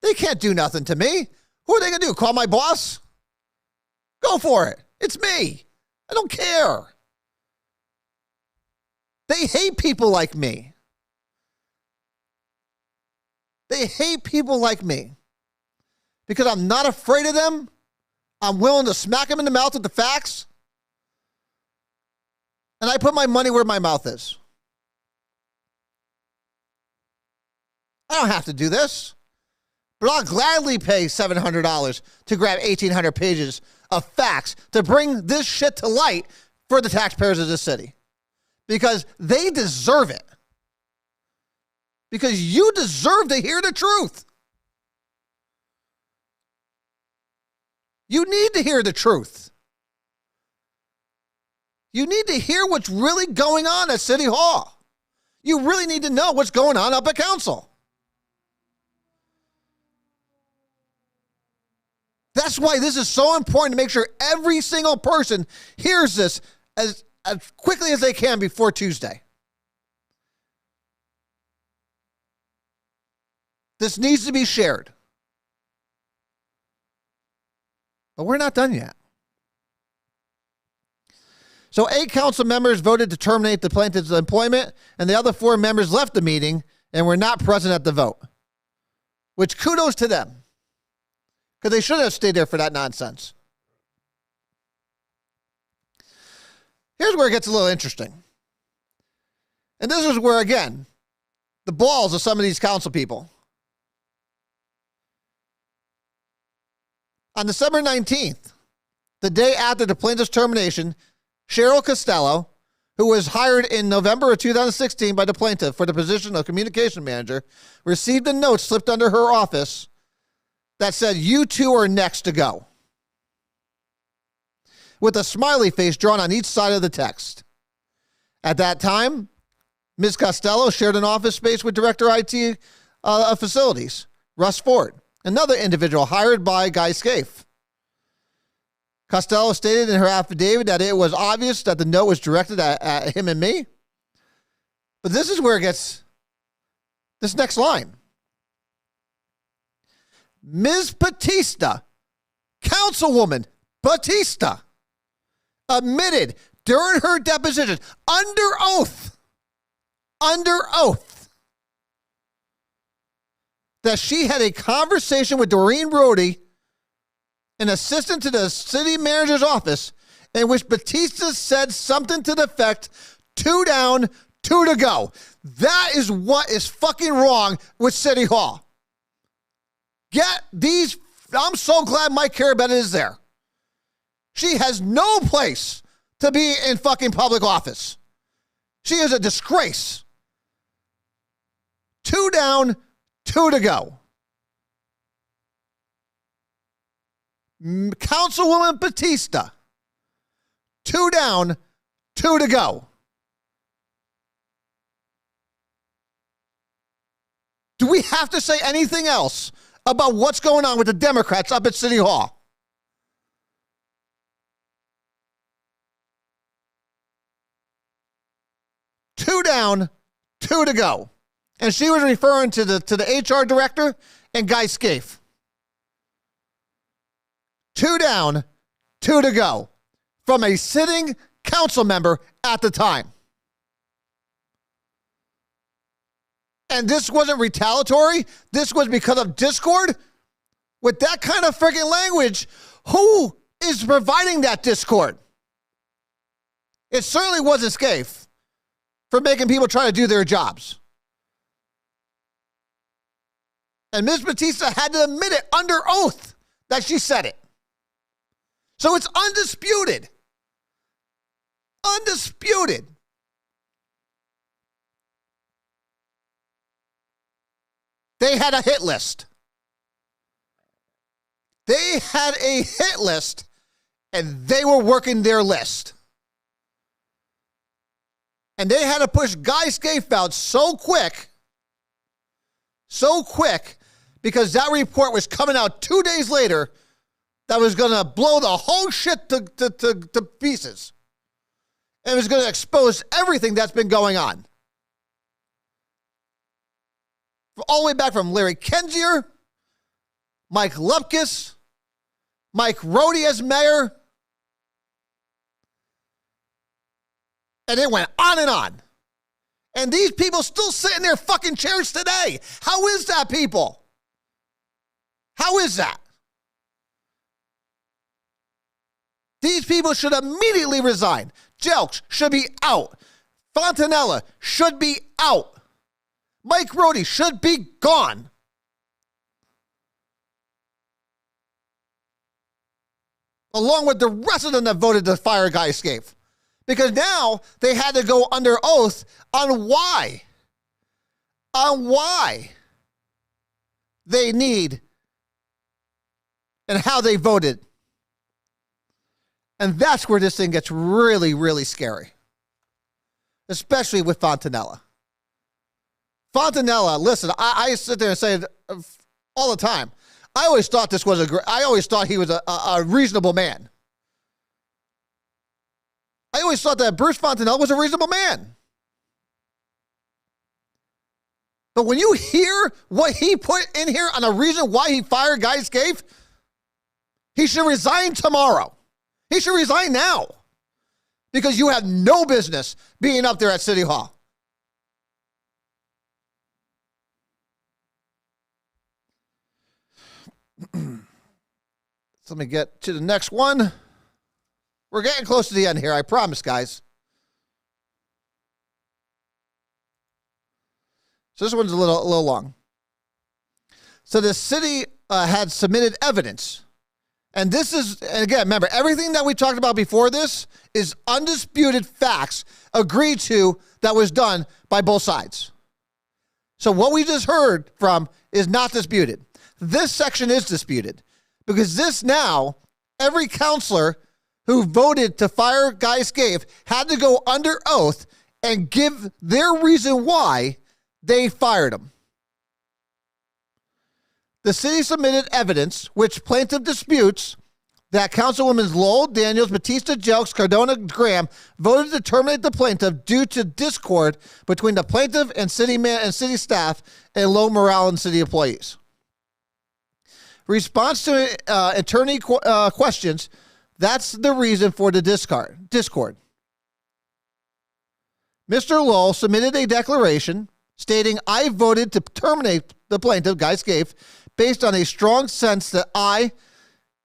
They can't do nothing to me. Who are they going to do? Call my boss? Go for it. It's me. I don't care. They hate people like me. They hate people like me. Because I'm not afraid of them. I'm willing to smack them in the mouth with the facts. And I put my money where my mouth is. I don't have to do this. But I'll gladly pay $700 to grab 1,800 pages of facts to bring this shit to light for the taxpayers of this city. Because they deserve it. Because you deserve to hear the truth. You need to hear the truth. You need to hear what's really going on at City Hall. You really need to know what's going on up at council. That's why this is so important to make sure every single person hears this as quickly as they can before Tuesday. This needs to be shared. But we're not done yet. So 8 council members voted to terminate the plaintiff's employment, and the other 4 members left the meeting and were not present at the vote. Which kudos to them. Because they should have stayed there for that nonsense. Here's where it gets a little interesting. And this is where, again, the balls of some of these council people. On December 19th, the day after the plaintiff's termination, Cheryl Costello, who was hired in November of 2016 by the plaintiff for the position of communication manager, received a note slipped under her office that said, "You two are next to go," with a smiley face drawn on each side of the text. At that time, Ms. Costello shared an office space with Director IT Facilities, Russ Ford, another individual hired by Guy Scaife. Costello stated in her affidavit that it was obvious that the note was directed at him and me. But this is where it gets this next line. Ms. Batista, Councilwoman Batista, admitted during her deposition, under oath, that she had a conversation with Doreen Brody, an assistant to the city manager's office, in which Batista said something to the effect, 2 down, 2 to go. That is what is fucking wrong with City Hall. Get these. I'm so glad Mike Carabetta is there. She has no place to be in fucking public office. She is a disgrace. 2 down, 2 to go. Councilwoman Batista, 2 down, 2 to go. Do we have to say anything else about what's going on with the Democrats up at City Hall? Two down, 2 to go. And she was referring to the HR director and Guy Scaife. 2 down, 2 to go from a sitting council member at the time. And this wasn't retaliatory. This was because of discord. With that kind of freaking language, who is providing that discord? It certainly wasn't Scaife for making people try to do their jobs. And Ms. Batista had to admit it under oath that she said it. So it's undisputed. Undisputed. They had a hit list. They had a hit list, and they were working their list. And they had to push Guy Scaife out so quick, because that report was coming out 2 days later that was going to blow the whole shit to pieces. And it was going to expose everything that's been going on. All the way back from Larry Kenzier, Mike Lupkis, Mike Rohde as mayor. And it went on and on. And these people still sit in their fucking chairs today. How is that, people? How is that? These people should immediately resign. Jelks should be out. Fontanella should be out. Mike Rohde should be gone. along with the rest of them that voted to fire Guy Scaife. Because now they had to go under oath on why they need and how they voted. And that's where this thing gets really, really scary, especially with Fontanella. Fontanella, listen, I sit there and say it all the time. I always thought he was a reasonable man. I always thought that Bruce Fontanella was a reasonable man. But when you hear what he put in here on a reason why he fired Guy Scaife, he should resign tomorrow. He should resign now. Because you have no business being up there at City Hall. So let me get to the next one. We're getting close to the end here, I promise, guys. So this one's a little long. So the city had submitted evidence. And this is, and again, remember, everything that we talked about before this is undisputed facts agreed to that was done by both sides. So what we just heard from is not disputed. This section is disputed because this now, every counselor who voted to fire Guy Scaife had to go under oath and give their reason why they fired him. The city submitted evidence which plaintiff disputes that Councilwomen Lowell, Daniels, Batista, Jelks, Cardona, Graham voted to terminate the plaintiff due to discord between the plaintiff and city staff and low morale in city employees. Response to attorney questions, that's the reason for the discord. Mr. Lowell submitted a declaration stating, I voted to terminate the plaintiff, Guy Scaife, based on a strong sense that I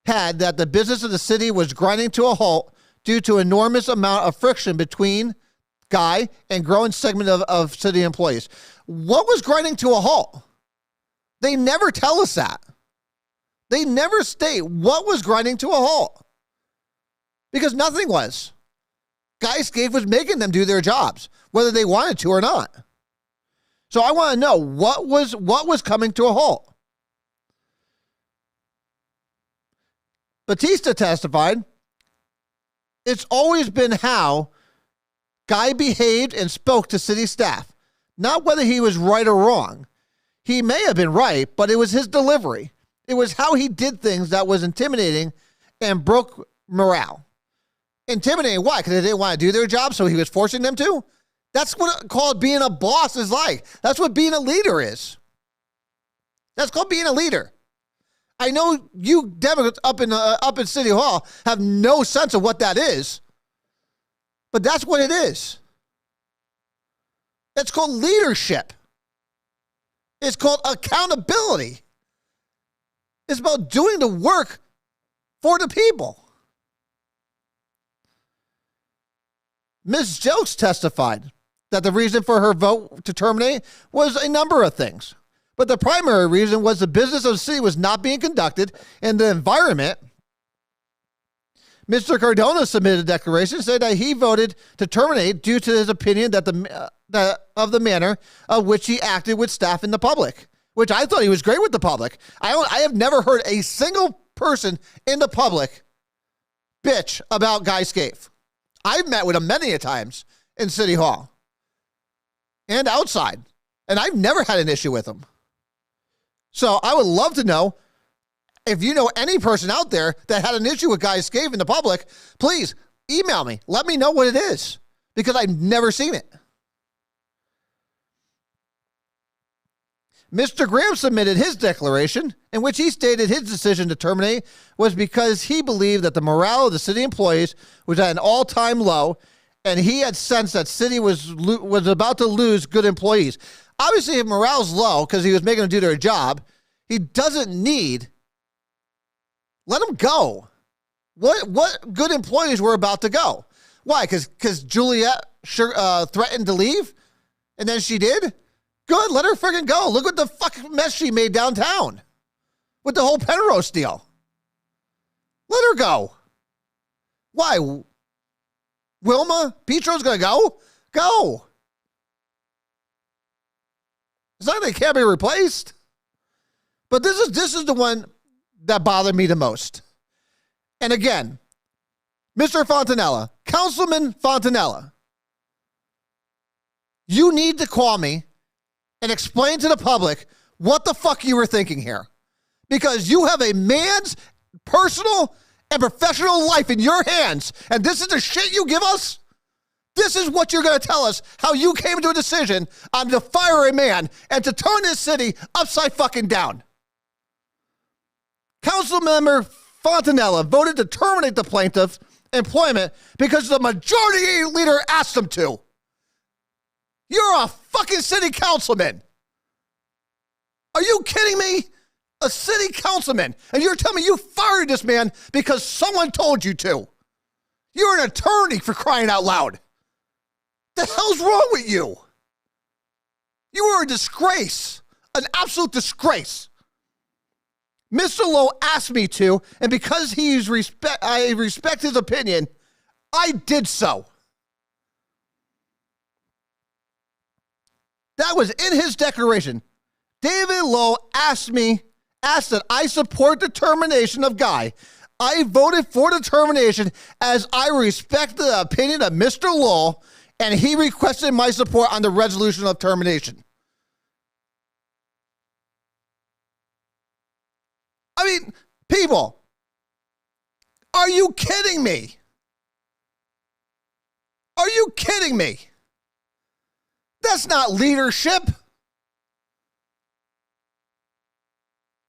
had that the business of the city was grinding to a halt due to enormous amount of friction between Guy and growing segment of city employees. What was grinding to a halt? They never tell us that. They never state what was grinding to a halt. Because nothing was. Guy Scaife was making them do their jobs, whether they wanted to or not. So I want to know what was coming to a halt. Batista testified, it's always been how Guy behaved and spoke to city staff, not whether he was right or wrong. He may have been right, but it was his delivery. It was how he did things that was intimidating and broke morale. Intimidating, why? Because they didn't want to do their job, so he was forcing them to? That's what called being a boss is like. That's what being a leader is. That's called being a leader. I know you Democrats up in City Hall have no sense of what that is, but that's what it is. It's called leadership. It's called accountability. It's about doing the work for the people. Ms. Jokes testified that the reason for her vote to terminate was a number of things. But the primary reason was the business of the city was not being conducted and the environment. Mr. Cardona submitted a declaration saying that he voted to terminate due to his opinion that of the manner of which he acted with staff and the public, which I thought he was great with the public. I have never heard a single person in the public bitch about Guy Scaife. I've met with him many a times in City Hall and outside, and I've never had an issue with him. So I would love to know if you know any person out there that had an issue with Guy Scaife in the public, please email me. Let me know what it is because I've never seen it. Mr. Graham submitted his declaration in which he stated his decision to terminate was because he believed that the morale of the city employees was at an all-time low and he had sensed that city was about to lose good employees. Obviously, if morale's low because he was making them do their job, he doesn't need. Let them go. What good employees were about to go? Why? Because Juliet threatened to leave, and then she did. Good, let her friggin' go. Look what the fucking mess she made downtown with the whole Penrose deal. Let her go. Why? Wilma Petro's going to go? Go. It's not like they can't be replaced. But this is the one that bothered me the most. And again, Mr. Fontanella, Councilman Fontanella, you need to call me and explain to the public what the fuck you were thinking here. Because you have a man's personal and professional life in your hands, and this is the shit you give us? This is what you're going to tell us, how you came to a decision on to fire a man and to turn this city upside fucking down. Councilmember Fontanella voted to terminate the plaintiff's employment because the majority leader asked him to. You're a fucking city councilman. Are you kidding me? A city councilman. And you're telling me you fired this man because someone told you to. You're an attorney, for crying out loud. The hell's wrong with you? You are a disgrace. An absolute disgrace. Mr. Lowe asked me to, and because I respect his opinion, I did so. That was in his declaration. David Lowe asked that I support the termination of Guy. I voted for the termination as I respect the opinion of Mr. Lowe, and he requested my support on the resolution of termination. I mean, people, are you kidding me? Are you kidding me? That's not leadership.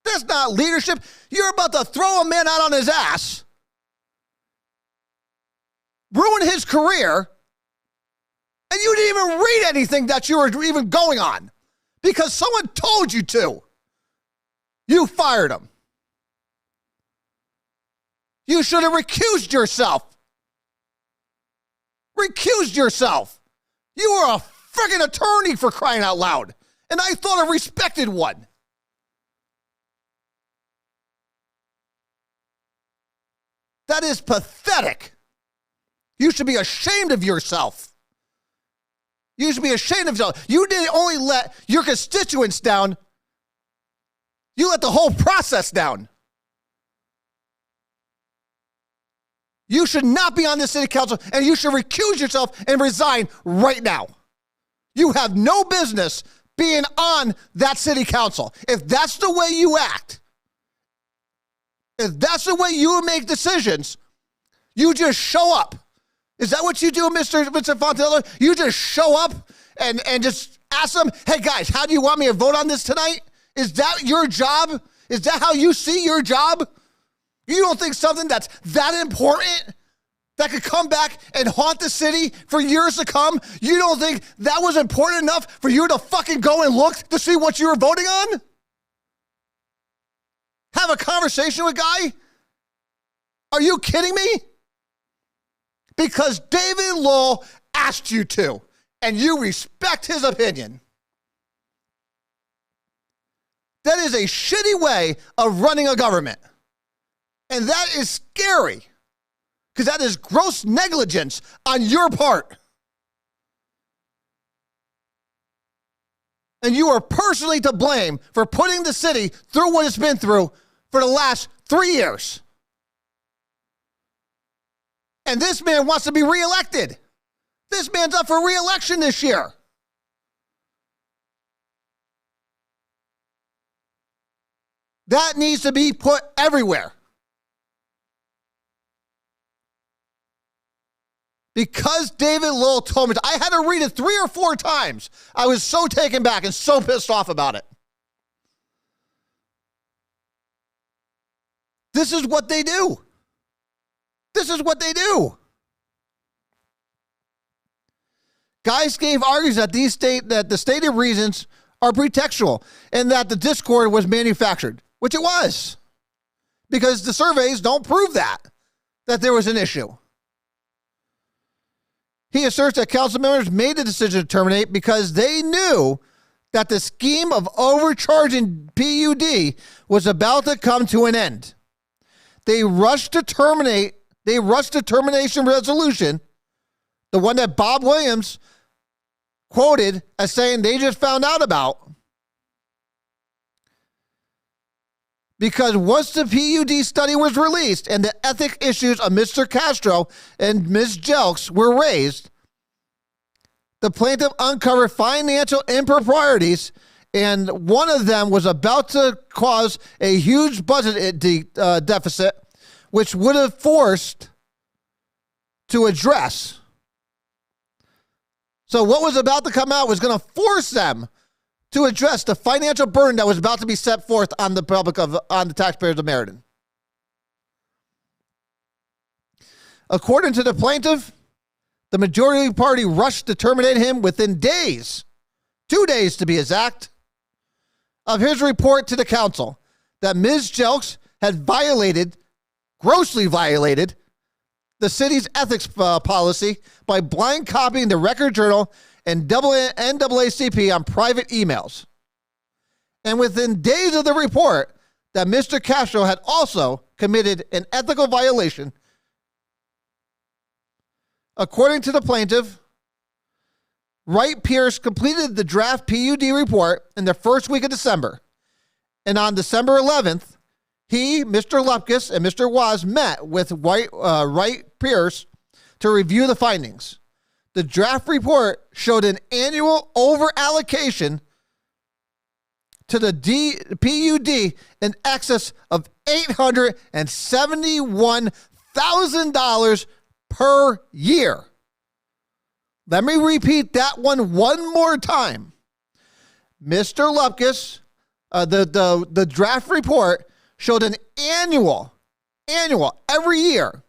That's not leadership. You're about to throw a man out on his ass, ruin his career, and you didn't even read anything that you were even going on because someone told you to. You fired him. You should have recused yourself. Recused yourself. You were a freaking attorney, for crying out loud. And I thought a respected one. That is pathetic. You should be ashamed of yourself. You should be ashamed of yourself. You didn't only let your constituents down, you let the whole process down. You should not be on the city council, and you should recuse yourself and resign right now. You have no business being on that city council. If that's the way you act, if that's the way you make decisions, you just show up. Is that what you do, Mr. Fontanella? You just show up and just ask them, hey, guys, how do you want me to vote on this tonight? Is that your job? Is that how you see your job? You don't think something that's that important that could come back and haunt the city for years to come, you don't think that was important enough for you to fucking go and look to see what you were voting on? Have a conversation with Guy? Are you kidding me? Because David Lowe asked you to, and you respect his opinion. That is a shitty way of running a government. And that is scary, because that is gross negligence on your part. And you are personally to blame for putting the city through what it's been through for the last 3 years. And this man wants to be reelected. This man's up for reelection this year. That needs to be put everywhere. Because David Lowe told me, I had to read it 3 or 4 times. I was so taken back and so pissed off about it. This is what they do. This is what they do. Guys gave argues that the stated reasons are pretextual and that the discord was manufactured, which it was, because the surveys don't prove that there was an issue. He asserts that council members made the decision to terminate because they knew that the scheme of overcharging PUD was about to come to an end. They rushed to terminate They rushed the termination resolution, the one that Bob Williams quoted as saying they just found out about. Because once the PUD study was released and the ethic issues of Mr. Castro and Ms. Jelks were raised, the plaintiff uncovered financial improprieties, and one of them was about to cause a huge budget deficit, which would have forced to address. So what was about to come out was going to force them to address the financial burden that was about to be set forth on the taxpayers of Meriden. According to the plaintiff, the majority party rushed to terminate him within days, 2 days to be exact, of his report to the council that Ms. Jelks had grossly violated, the city's ethics policy by blind copying the record journal and NAACP on private emails. And within days of the report that Mr. Castro had also committed an ethical violation. According to the plaintiff, Wright Pierce completed the draft PUD report in the first week of December. And on December 11th, he, Mr. Lupkus, and Mr. Waz met with Wright Pierce to review the findings. The draft report showed an annual over-allocation to the PUD in excess of $871,000 per year. Let me repeat that one more time. Mr. Lupkus, the draft report showed an annual, every year,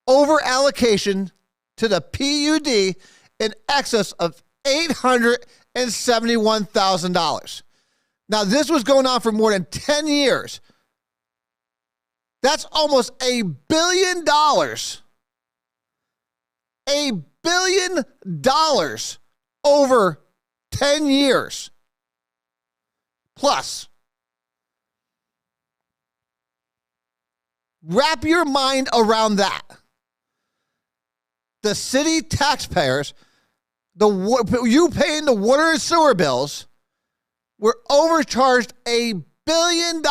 over allocation to the PUD in excess of $871,000. Now, this was going on for more than 10 years. That's almost $1 billion. $1 billion over 10 years. Plus. Wrap your mind around that. The city taxpayers, you paying the water and sewer bills, were overcharged $1 billion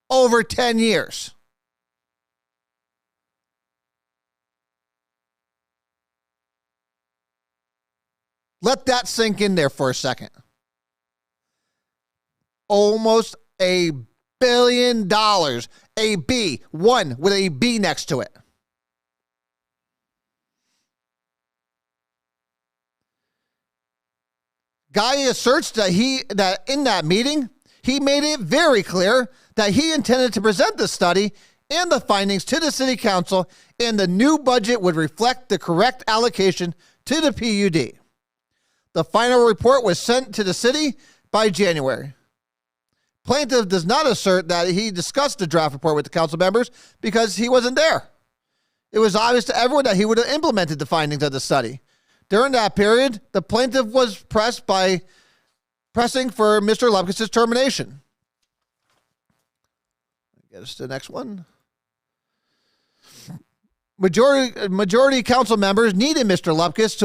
over 10 years. Let that sink in there for a second. Almost $1 billion. A B, one with a B next to it. Guy asserts that in that meeting, he made it very clear that he intended to present the study and the findings to the city council, and the new budget would reflect the correct allocation to the PUD. The final report was sent to the city by January. Plaintiff does not assert that he discussed the draft report with the council members because he wasn't there. It was obvious to everyone that he would have implemented the findings of the study. During that period, the plaintiff was pressing for Mr. Lupkus' termination. Get us to the next one. Majority council members needed Mr. Lupkus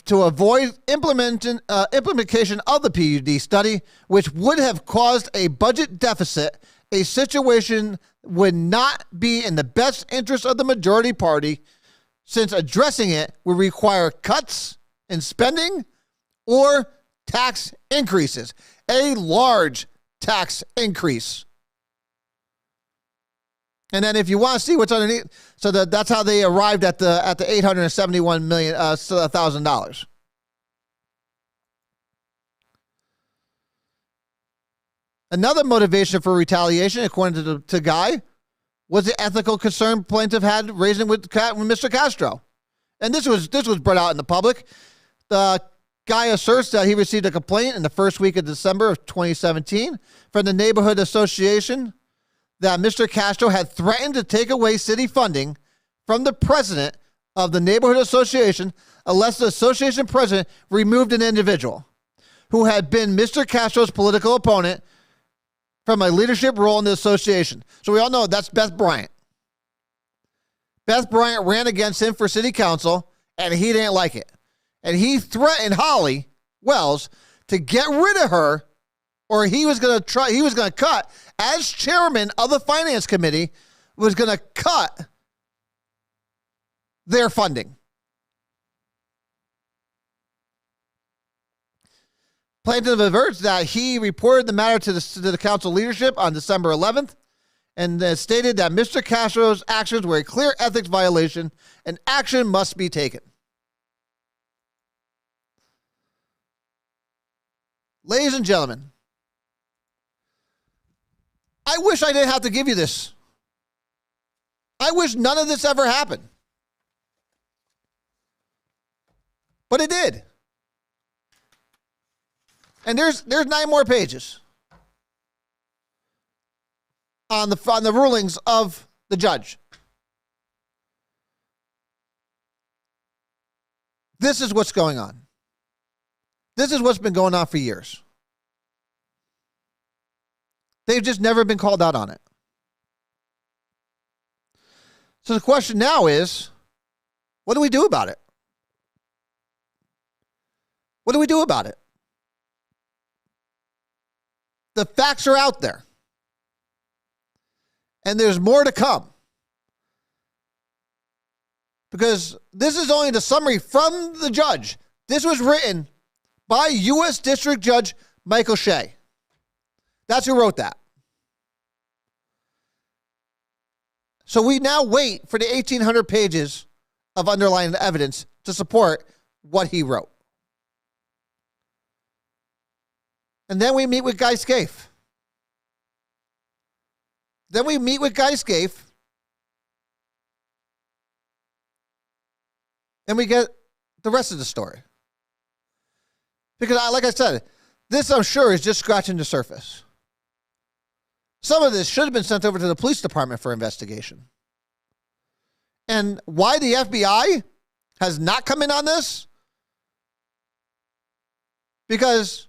to avoid implementation of the PUD study, which would have caused a budget deficit, a situation would not be in the best interest of the majority party, since addressing it would require cuts in spending or tax increases, a large tax increase. And then if you want to see what's underneath, so that's how they arrived at the $871,000. Another motivation for retaliation, according to Guy, was the ethical concern plaintiff had raising with Mr. Castro. And this was brought out in the public. The Guy asserts that he received a complaint in the first week of December of 2017 from the neighborhood association that Mr. Castro had threatened to take away city funding from the president of the neighborhood association unless the association president removed an individual who had been Mr. Castro's political opponent from a leadership role in the association. So we all know that's Beth Bryant. Beth Bryant ran against him for city council, and he didn't like it. And he threatened Holly Wells to get rid of her, or he was going to cut, as chairman of the finance committee, was going to cut their funding. Plaintiff averts that he reported the matter to the council leadership on December 11th and stated that Mr. Castro's actions were a clear ethics violation and action must be taken. Ladies and gentlemen, I wish I didn't have to give you this. I wish none of this ever happened. But it did. And there's 9 more pages on the rulings of the judge. This is what's going on. This is what's been going on for years. They've just never been called out on it. So the question now is, what do we do about it? What do we do about it? The facts are out there. And there's more to come. Because this is only the summary from the judge. This was written by U.S. District Judge Michael Shea. That's who wrote that. So we now wait for the 1,800 pages of underlying evidence to support what he wrote. And then we meet with Guy Scaife. And we get the rest of the story. Because, like I said, this, I'm sure, is just scratching the surface. Some of this should have been sent over to the police department for investigation. And why the FBI has not come in on this? Because,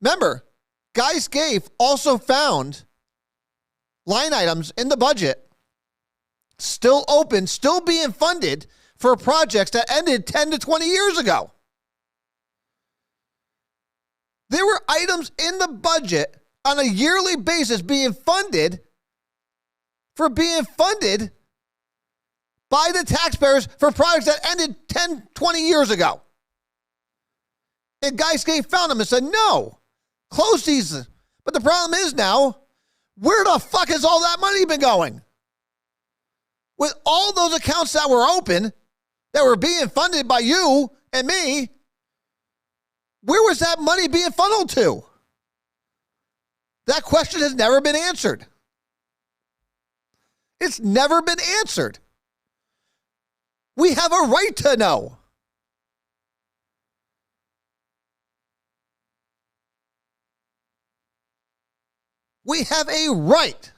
remember, Guy Scaife also found line items in the budget still open, still being funded for projects that ended 10 to 20 years ago. There were items in the budget on a yearly basis being funded by the taxpayers for projects that ended 10, 20 years ago. And Guy Scaife found them and said, no, close these. But the problem is now, where the fuck has all that money been going? With all those accounts that were open, that were being funded by you and me, where was that money being funneled to? That question has never been answered. It's never been answered. We have a right to know. We have a right.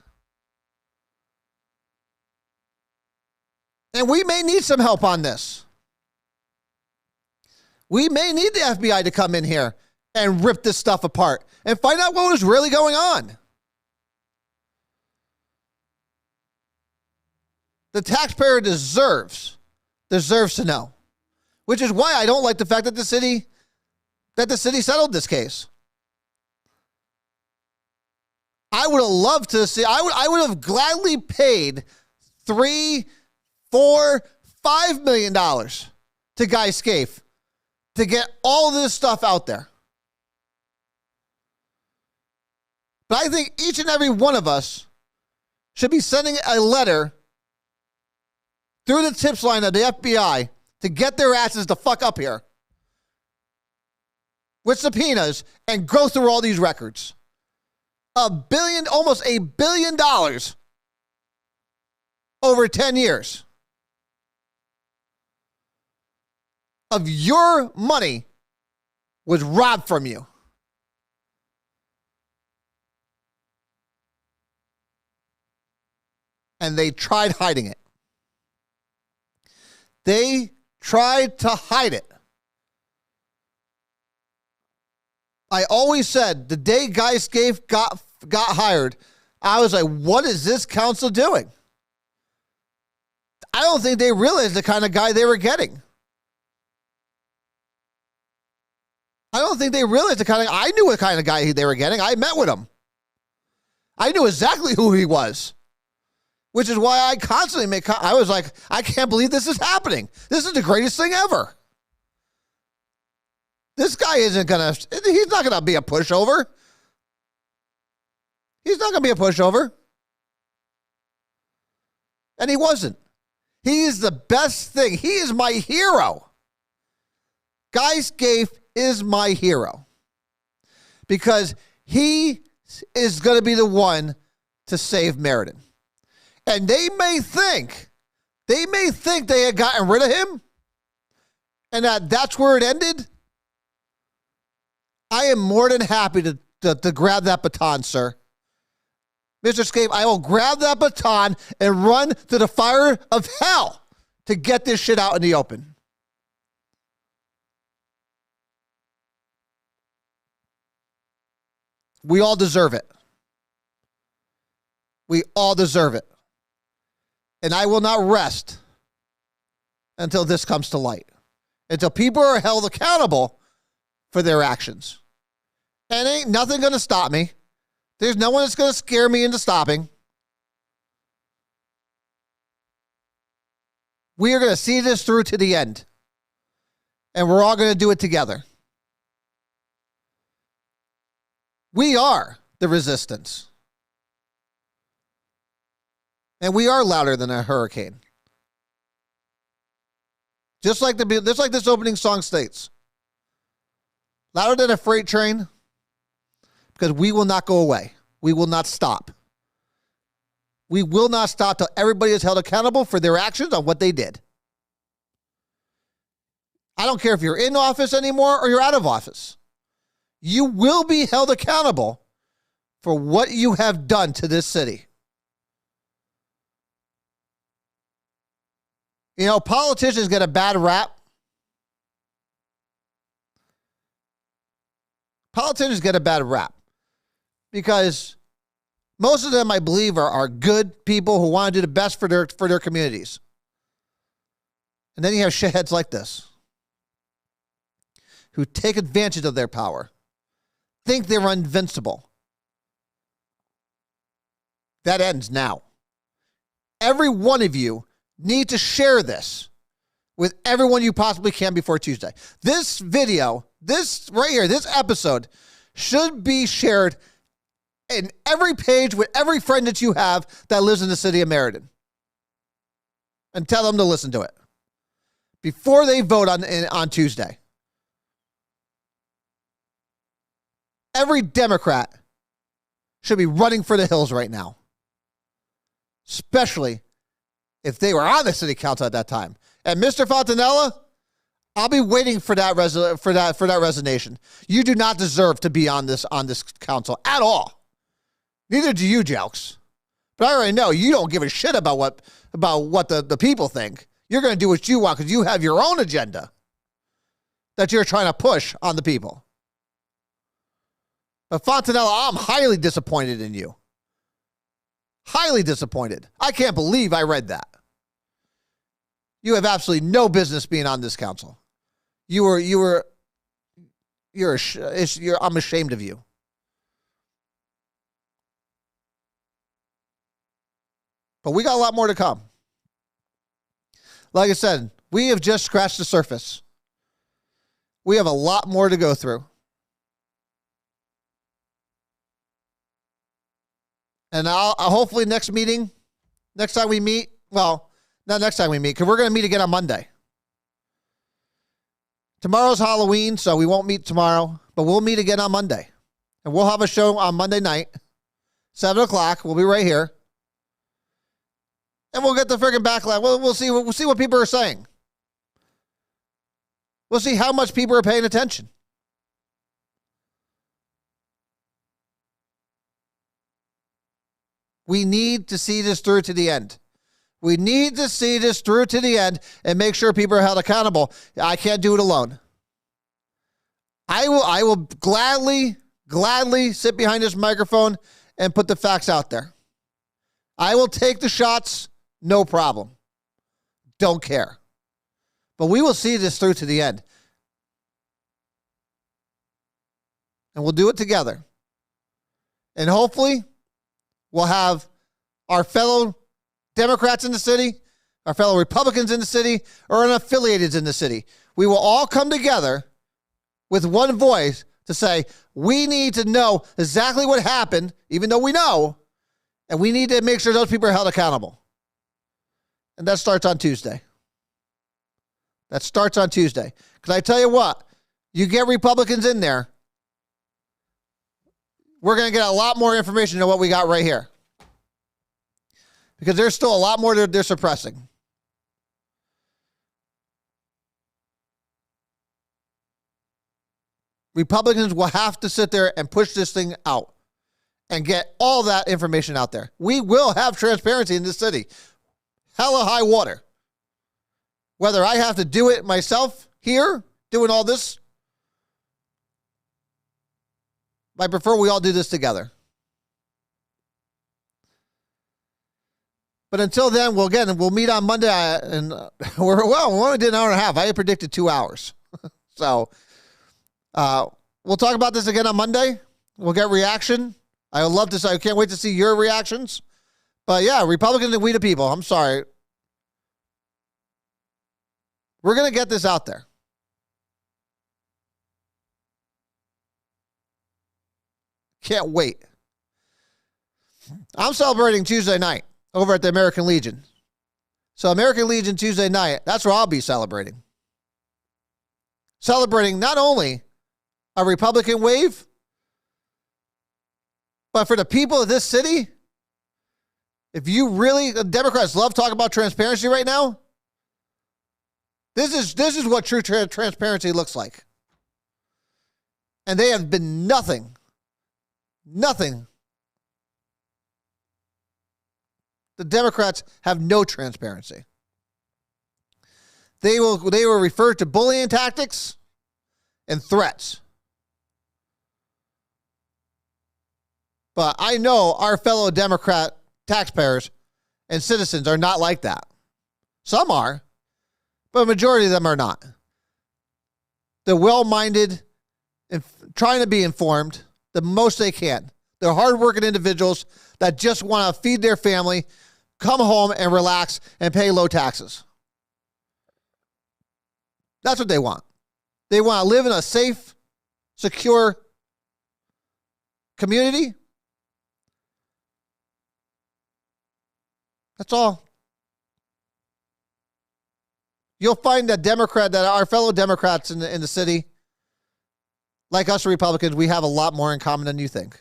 And we may need some help on this. We may need the FBI to come in here and rip this stuff apart and find out what was really going on. The taxpayer deserves to know, which is why I don't like the fact that the city settled this case. I would have loved to see, I would have gladly paid $3, $4, $5 million to Guy Scaife to get all this stuff out there. But I think each and every one of us should be sending a letter through the tips line of the FBI to get their asses the fuck up here with subpoenas and go through all these records. Almost $1 billion over 10 years of your money was robbed from you. And they tried hiding it. They tried to hide it. I always said the day Guy Scaife got hired, I was like, what is this council doing? I don't think they realized the kind of guy they were getting. I don't think they realized I knew what kind of guy they were getting. I met with him. I knew exactly who he was, which is why I constantly I was like, I can't believe this is happening. This is the greatest thing ever. This guy he's not going to be a pushover. He's not going to be a pushover. And he wasn't. He is the best thing. He is my hero. Guy Scaife is my hero. Because he is going to be the one to save Meriden. And they may think they had gotten rid of him and that's where it ended. I am more than happy to grab that baton, sir. Mr. Scaife, I will grab that baton and run to the fire of hell to get this shit out in the open. We all deserve it. We all deserve it. And I will not rest until this comes to light. Until people are held accountable for their actions. And ain't nothing going to stop me. There's no one that's going to scare me into stopping. We are going to see this through to the end. And we're all going to do it together. We are the resistance. And we are louder than a hurricane. Just like this opening song states. Louder than a freight train. Because we will not go away. We will not stop. We will not stop till everybody is held accountable for their actions on what they did. I don't care if you're in office anymore or you're out of office. You will be held accountable for what you have done to this city. You know, politicians get a bad rap. Politicians get a bad rap because most of them, I believe, are good people who want to do the best for their communities. And then you have shitheads like this who take advantage of their power, think they're invincible. That ends now. Every one of you need to share this with everyone you possibly can before Tuesday. This video, this right here, this episode should be shared in every page with every friend that you have that lives in the city of Meriden. And tell them to listen to it before they vote on Tuesday. Every Democrat should be running for the hills right now, especially if they were on the city council at that time. And Mr. Fontanella, I'll be waiting for that resignation. You do not deserve to be on this council at all. Neither do you, Jelks. But I already know you don't give a shit about what the people think. You're going to do what you want because you have your own agenda that you're trying to push on the people. But Fontanella, I'm highly disappointed in you. Highly disappointed. I can't believe I read that. You have absolutely no business being on this council. I'm ashamed of you. But we got a lot more to come. Like I said, we have just scratched the surface. We have a lot more to go through. And I'll hopefully next time we meet, well, not next time we meet, because we're going to meet again on Monday. Tomorrow's Halloween, so we won't meet tomorrow, but we'll meet again on Monday. And we'll have a show on Monday night, 7 o'clock. We'll be right here. And we'll get the friggin' backlash. We'll see what people are saying. We'll see how much people are paying attention. We need to see this through to the end. We need to see this through to the end and make sure people are held accountable. I can't do it alone. I will gladly sit behind this microphone and put the facts out there. I will take the shots, no problem. don't care. But we will see this through to the end. And we'll do it together. And hopefully, we'll have our fellow Democrats in the city, our fellow Republicans in the city, or unaffiliated in the city. We will all come together with one voice to say, we need to know exactly what happened, even though we know, and we need to make sure those people are held accountable. And that starts on Tuesday. Because I tell you what, you get Republicans in there, we're going to get a lot more information than what we got right here. Because there's still a lot more they're suppressing. Republicans will have to sit there and push this thing out and get all that information out there. We will have transparency in this city. Hella high water. Whether I have to do it myself here, doing all this, I prefer we all do this together. But until then, we'll meet on Monday, and we only did an hour and a half. I had predicted 2 hours. So we'll talk about this again on Monday. We'll get reaction. I would love to say, I can't wait to see your reactions. But yeah, Republicans and we the people, I'm sorry. We're going to get this out there. Can't wait. I'm celebrating Tuesday night over at the American Legion. So American Legion Tuesday night, that's where I'll be celebrating. Celebrating not only a Republican wave, but for the people of this city, if you really, the Democrats love talking about transparency right now, this is what true transparency looks like. And they have been nothing. The Democrats have no transparency. They will refer to bullying tactics and threats. But I know our fellow Democrat taxpayers and citizens are not like that. Some are, but a majority of them are not. They're well-minded and trying to be informed the most they can. They're hardworking individuals that just want to feed their family, come home and relax and pay low taxes. That's what they want. They want to live in a safe, secure community. That's all. You'll find that our fellow Democrats in the city, like us Republicans, we have a lot more in common than you think.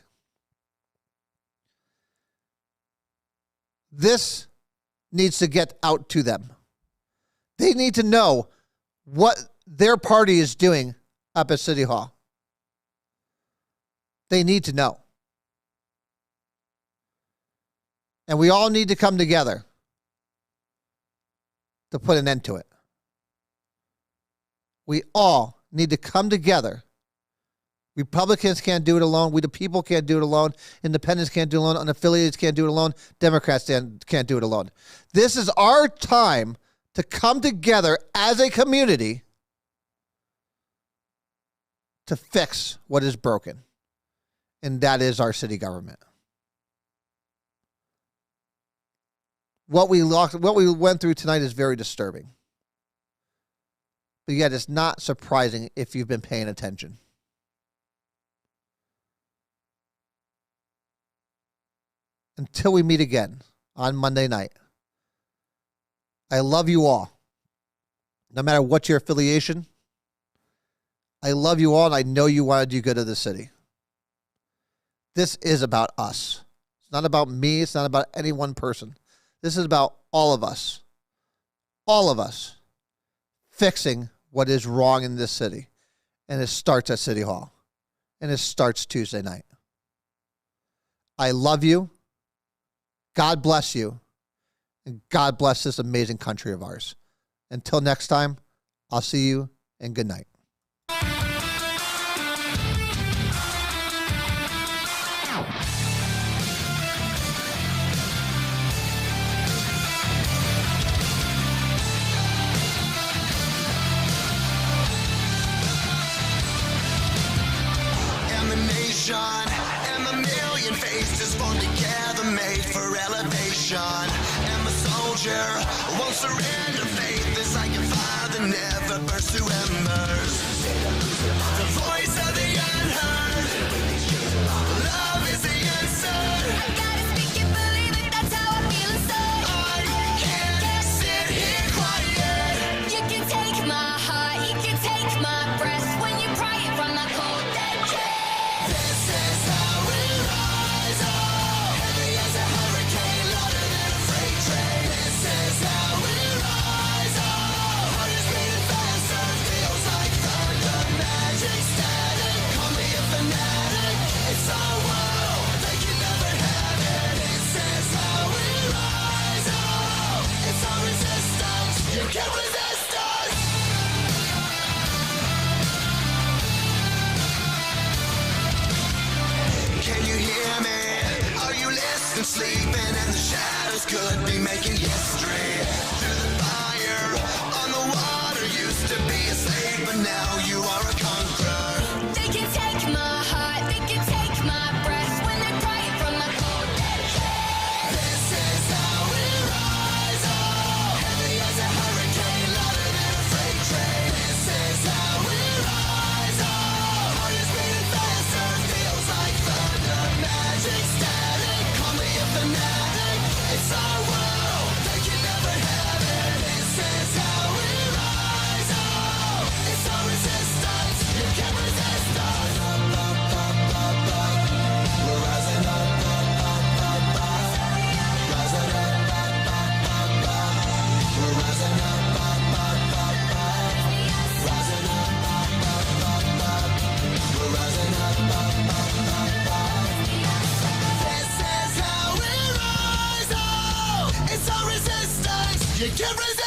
This needs to get out to them. They need to know what their party is doing up at City Hall. They need to know. And we all need to come together to put an end to it. We all need to come together. Republicans can't do it alone. We the people can't do it alone. Independents can't do it alone. Unaffiliated can't do it alone. Democrats can't do it alone. This is our time to come together as a community to fix what is broken. And that is our city government. What we went through tonight is very disturbing. But yet it's not surprising if you've been paying attention. Until we meet again on Monday night, I love you all. No matter what your affiliation, I love you all, and I know you want to do good to the city. This is about us. It's not about me. It's not about any one person. This is about all of us fixing what is wrong in this city. And it starts at City Hall. And it starts Tuesday night. I love you. God bless you. And God bless this amazing country of ours. Until next time, I'll see you and good night. races formed together, made for elevation. And my soldier won't surrender. Faith is like a fire that never burns to embers. The voice of the unheard. Love is the answer. I gotta speak it, believe it, that's how I feel inside. I can't sit here quiet. You can take my heart, you can take my breath when you pry it from my cold dead chest. This is how we rise up. Heavy as a hurricane, louder than a freight train. This is how we rise up. Heart is beating faster, feels like thunder. Magic static, call me a fanatic. It's our world, they can never have it. This is how we rise up. It's our resistance, you can't resist us. Can you hear me? Are you listening? Sleeping and the shadows could be making history. Through the fire, on the water, used to be a slave, but now you are a conqueror. They can take my heart, they can take my breath when they pry it from my cold dead chest. This is how we rise up. Heavy as a hurricane, louder than a freight train. This is how we rise up. Heart is beating faster, feels like thunder. Magic static, call me a fanatic. It's our world, they can never have it. This is how we rise up. It's our resistance, you can't resist us. We're rising up, rising up, we're rising up, rising up, we're rising up. This is how we rise up. It's our resistance, you can't resist.